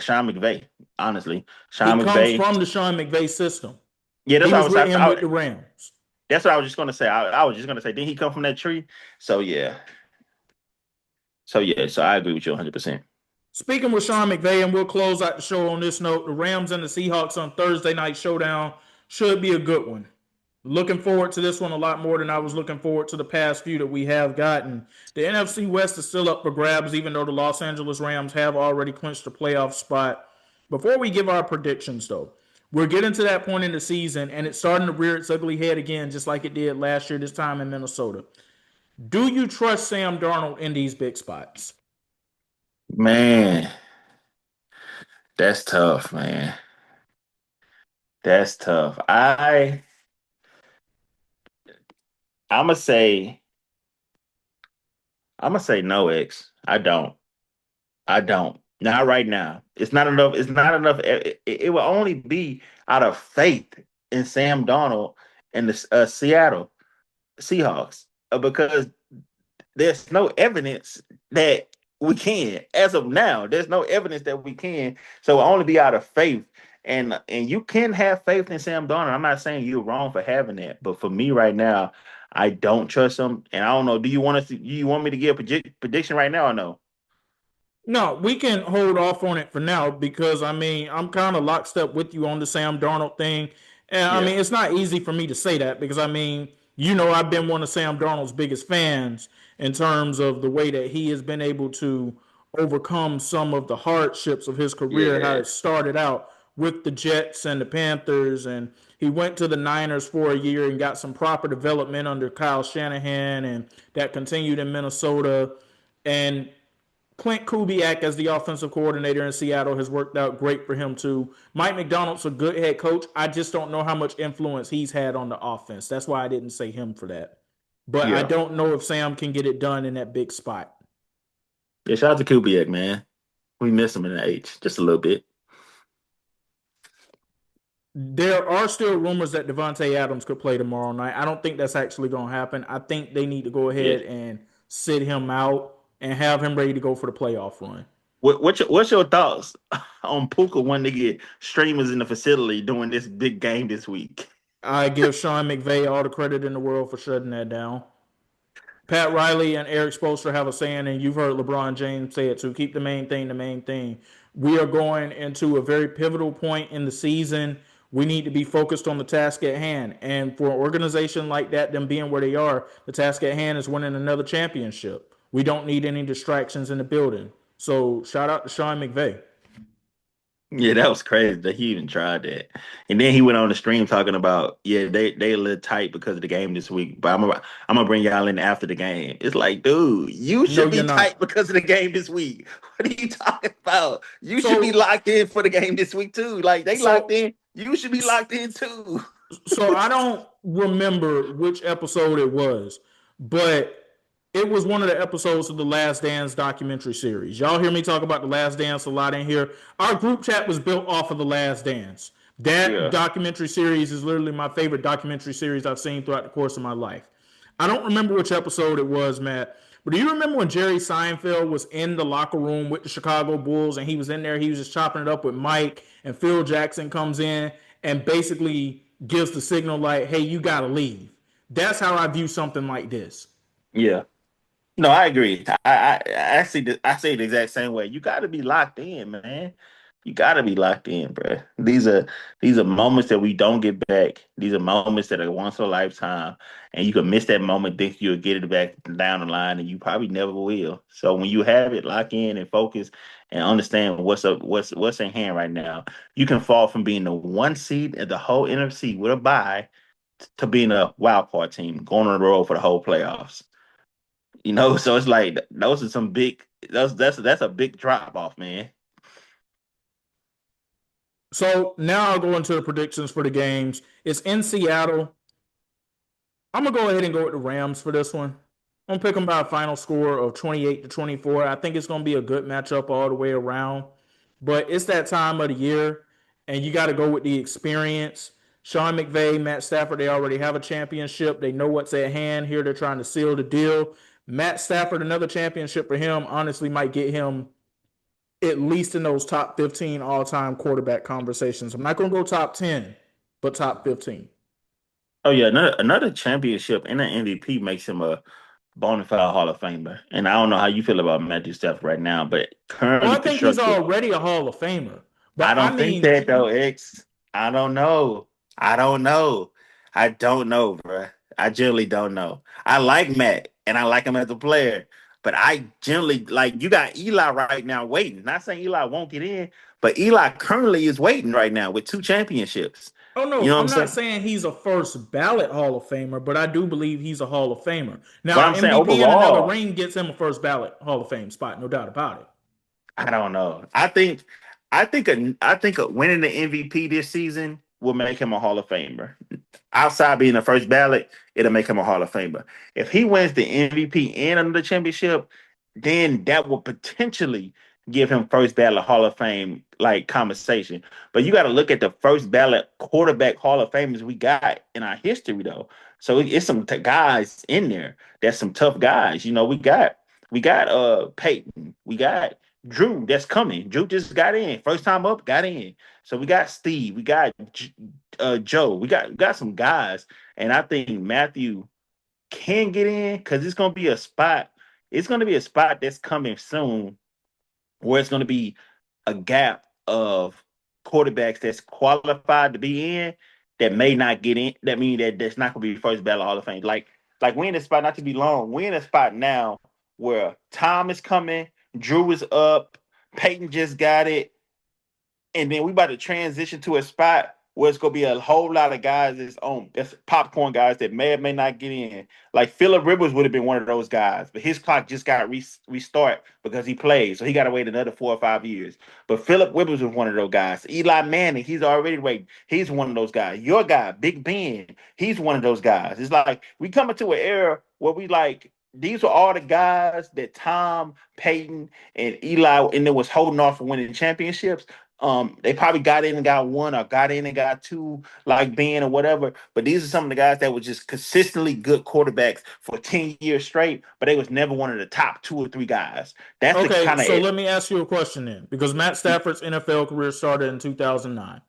Sean McVay, honestly. He Sean comes McVay. from the Sean McVay system. Yeah, He was with him with the Rams. that's what I was just gonna say. I was just gonna say, didn't he come from that tree? So yeah, so I agree with you 100%. Speaking with Sean McVay, and we'll close out the show on this note. The Rams and the Seahawks on Thursday night showdown should be a good one. Looking forward to this one a lot more than I was looking forward to the past few that we have gotten. The NFC West is still up for grabs, even though the Los Angeles Rams have already clinched a playoff spot. Before we give our predictions, though, we're getting to that point in the season, and it's starting to rear its ugly head again, just like it did last year, this time in Minnesota. Do you trust Sam Darnold in these big spots? Man, that's tough, man. That's tough. I'ma say I'm gonna say no, X. I don't. I don't. Not right now. It's not enough. It's not enough. It will only be out of faith in Sam Darnold and the Seattle Seahawks because there's no evidence that we can. As of now, there's no evidence that we can. So it'll only be out of faith. And you can have faith in Sam Darnold. I'm not saying you're wrong for having that, but for me right now, I don't trust him. And I don't know. Do you want me to give a prediction right now or no? No, we can hold off on it for now because I mean I'm kind of lockstep with you on the Sam Darnold thing, and I Yeah. mean it's not easy for me to say that because I mean I've been one of Sam Darnold's biggest fans in terms of the way that he has been able to overcome some of the hardships of his career, how Yeah. it started out with the Jets and the Panthers, and he went to the Niners for a year and got some proper development under Kyle Shanahan, and that continued in Minnesota. And Clint Kubiak as the offensive coordinator in Seattle has worked out great for him too. Mike McDonald's a good head coach. I just don't know how much influence he's had on the offense. That's why I didn't say him for that. But I Yeah. don't know if Sam can get it done in that big spot. Yeah. Shout out to Kubiak, man. We miss him in the H just a little bit. There are still rumors that Devontae Adams could play tomorrow night. I don't think that's actually going to happen. I think they need to go Yeah. ahead and sit him out and have him ready to go for the playoff run. What's your thoughts on Puka wanting to get streamers in the facility doing this big game this week? I give Sean McVay all the credit in the world for shutting that down. Pat Riley and Eric Spoelstra have a saying, and you've heard LeBron James say it too: keep the main thing the main thing. We are going into a very pivotal point in the season. We need to be focused on the task at hand. And for an organization like that, them being where they are, the task at hand is winning another championship. We don't need any distractions in the building. So shout out to Sean McVay. Yeah, that was crazy that he even tried that. And then he went on the stream talking about, yeah, they a little tight because of the game this week, but I'm gonna bring y'all in after the game. It's like, dude, you No, should you're be tight not. because of the game this week. What are you talking about? You should be So, locked in for the game this week too. Like they locked so, in, you should be locked in too. so I don't remember which episode it was, but it was one of the episodes of the Last Dance documentary series. Y'all hear me talk about the Last Dance a lot in here. Our group chat was built off of the Last Dance. That Yeah. documentary series is literally my favorite documentary series I've seen throughout the course of my life. I don't remember which episode it was, Matt, but do you remember when Jerry Seinfeld was in the locker room with the Chicago Bulls and he was in there, he was just chopping it up with Mike, and Phil Jackson comes in and basically gives the signal like, hey, you got to leave. That's how I view something like this. Yeah. No, I agree. I say the exact same way. You got to be locked in, man. You got to be locked in, bro. These are moments that we don't get back. These are moments that are once in a lifetime, and you can miss that moment. Think you'll get it back down the line, and you probably never will. So when you have it, lock in and focus, and understand what's up, what's in hand right now. You can fall from being the one seed at the whole NFC with a bye to being a wild card team, going on the road for the whole playoffs. So it's like those are some big that's a big drop off, man. So now I'll go into the predictions for the games. It's in Seattle. I'm gonna go ahead and go with the Rams for this one. I'm gonna pick them by a final score of 28-24. I think it's gonna be a good matchup all the way around. But it's that time of the year, and you got to go with the experience. Sean McVay, Matt Stafford, they already have a championship. They know what's at hand here. They're trying to seal the deal. Matt Stafford, another championship for him, honestly might get him at least in those top 15 all-time quarterback conversations. I'm not going to go top 10, but top 15. Oh yeah, another championship and an MVP makes him a bona fide Hall of Famer. And I don't know how you feel about Matthew Stafford right now, but Well, currently I think he's constructed, already a Hall of Famer. But I I don't think mean, that though, X. I don't know. I don't know. I don't know, bro. I generally don't know. I like Matt and I like him as a player, but I generally like you got Eli right now waiting. Not saying Eli won't get in, but Eli currently is waiting right now with 2 championships. Oh You no, know what I'm I'm not saying? saying he's a first ballot Hall of Famer, but I do believe he's a Hall of Famer. But Now, I'm saying MVP and another overall, ring gets him a first ballot Hall of Fame spot, no doubt about it. I don't know. I think winning the MVP this season will make him a Hall of Famer. Outside being the first ballot, it'll make him a Hall of Famer. If he wins the MVP and another championship, then that will potentially give him first ballot Hall of Fame like conversation. But you got to look at the first ballot quarterback Hall of Famers we got in our history, though. So it's some guys in there. That's some tough guys. You know, we got Peyton, we got Drew. That's coming. Drew just got in, first time up, got in. So we got Steve, we got Joe. We got some guys, and I think Matthew can get in because it's gonna be a spot. It's gonna be a spot that's coming soon where it's gonna be a gap of quarterbacks that's qualified to be in that may not get in. That means that that's not gonna be first ballot Hall of Fame. Like we're in a spot, not to be long. We're in a spot now where Tom is coming, Drew is up, Peyton just got it, and then we about to transition to a spot where it's gonna be a whole lot of guys that's popcorn guys that may or may not get in. Like Phillip Rivers would have been one of those guys, but his clock just got restart because he played, so he got to wait another 4 or 5 years. But Phillip Rivers was one of those guys. Eli Manning, he's already waiting. He's one of those guys. Your guy, Big Ben, he's one of those guys. It's like we coming to an era where we like these were all the guys that Tom, Peyton, and Eli and it was holding off for winning championships. They probably got in and got one or got in and got two, like Ben or whatever. But these are some of the guys that were just consistently good quarterbacks for 10 years straight, but they was never one of the top 2 or 3 guys. That's the Okay, kind so of let me ask you a question then, because Matt Stafford's NFL career started in 2009.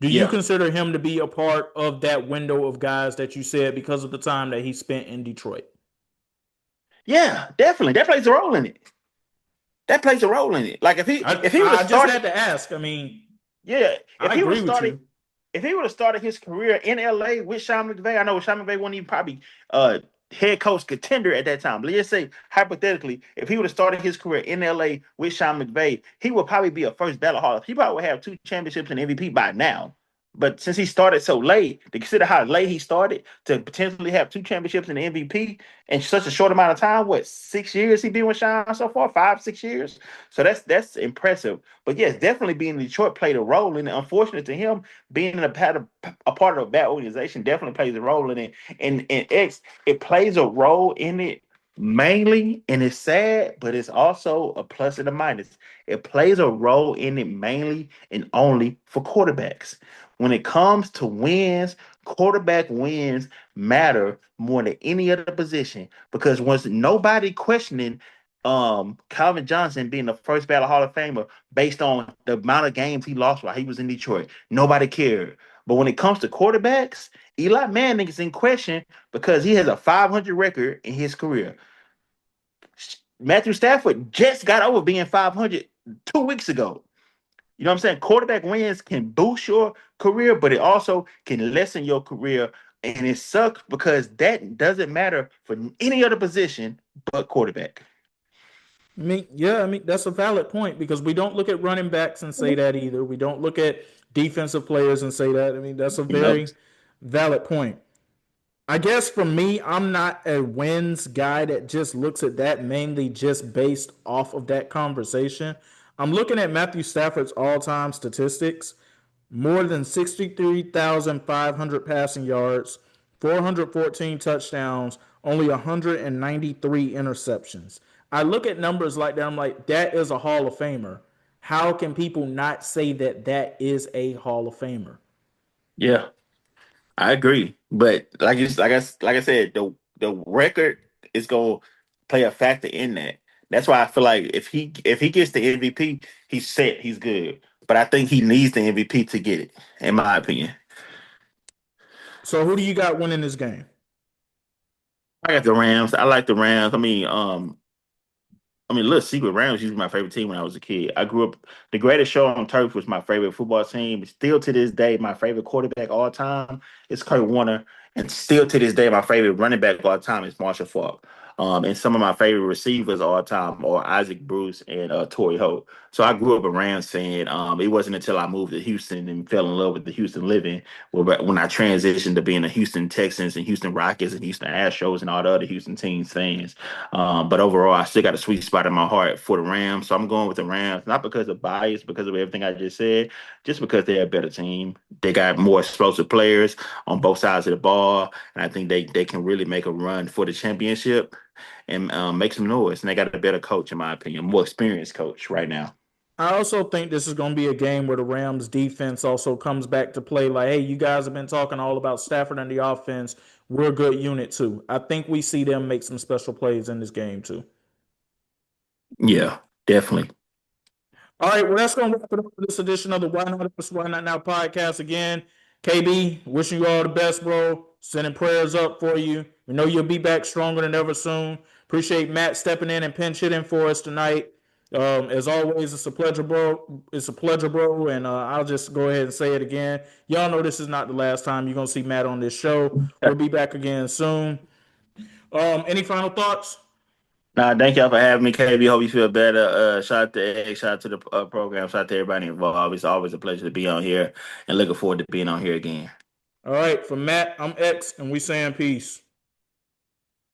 Do you yeah. consider him to be a part of that window of guys that you said because of the time that he spent in Detroit? Yeah, definitely. That plays a role in it. That plays a role in it. Like I if he would have I just started, had to ask. I mean, yeah, if I he would have agree with started you. if he would have started his career in LA with Sean McVay, I know Sean McVay wasn't even probably head coach contender at that time. But let's say hypothetically, if he would have started his career in LA with Sean McVay, he would probably be a first ballot Hall. He probably would have 2 championships and MVP by now. But since he started so late, to consider how late he started to potentially have 2 championships and MVP in such a short amount of time, what 6 years he been with Sean so far? 5, 6 years. So that's impressive. But yes, definitely being in Detroit played a role in it. Unfortunate to him, being a part of a bad organization definitely plays a role in it. And X, it plays a role in it mainly, and it's sad, but it's also a plus and a minus. It plays a role in it mainly and only for quarterbacks. When it comes to wins, quarterback wins matter more than any other position because once nobody questioning Calvin Johnson being the first ballot Hall of Famer based on the amount of games he lost while he was in Detroit. Nobody cared. But when it comes to quarterbacks, Eli Manning is in question because he has a 500 record in his career. Matthew Stafford just got over being 500 2 weeks ago. You know what I'm saying? Quarterback wins can boost your career, but it also can lessen your career. And it sucks because that doesn't matter for any other position but quarterback. I mean that's a valid point because we don't look at running backs and say that either. We don't look at defensive players and say that. I mean that's a Yep. very valid point. I guess for me, I'm not a wins guy that just looks at that mainly just based off of that conversation. I'm looking at Matthew Stafford's all-time statistics: more than 63,500 passing yards, 414 touchdowns, only 193 interceptions. I look at numbers like that. I'm like, that is a Hall of Famer. How can people not say that that is a Hall of Famer? Yeah. I agree, but like I said, the record is gonna play a factor in that. That's why I feel like if he gets the MVP, he's set, he's good. But I think he needs the MVP to get it, in my opinion. So who do you got winning this game? I got the Rams. I like the Rams. I mean, I mean, look, Secret Rams used to be my favorite team when I was a kid. I grew up. The Greatest Show on Turf was my favorite football team. Still to this day, my favorite quarterback all time is Kurt Warner, and still to this day, my favorite running back all time is Marshall Faulk. And some of my favorite receivers all time are Isaac Bruce and Torrey Holt. So I grew up a Rams fan. It wasn't until I moved to Houston and fell in love with the Houston living, when I transitioned to being a Houston Texans and Houston Rockets and Houston Astros and all the other Houston teams fans. But overall, I still got a sweet spot in my heart for the Rams. So I'm going with the Rams, not because of bias, because of everything I just said, just because they're a better team. They got more explosive players on both sides of the ball, and I think they can really make a run for the championship and make some noise. And they got a better coach, in my opinion, more experienced coach right now. I also think this is going to be a game where the Rams defense also comes back to play. Like, hey, you guys have been talking all about Stafford and the offense. We're a good unit too. I think we see them make some special plays in this game too. Yeah, definitely. All right, well, that's going to wrap it up for this edition of the Why Not Us, Why Not Now podcast. Again, KB, wishing you all the best, bro. Sending prayers up for you. We know you'll be back stronger than ever soon. Appreciate Matt stepping in and pinch hitting for us tonight. As always, it's a pleasure, bro. It's a pleasure, bro. And I'll just go ahead and say it again. Y'all know this is not the last time you're going to see Matt on this show. We'll be back again soon. Any final thoughts? Nah, thank y'all for having me, KB. Hope you feel better. Shout out to Egg, shout out to the program, shout out to everybody involved. It's always a pleasure to be on here and looking forward to being on here again. All right, for Matt, I'm X, and we saying peace.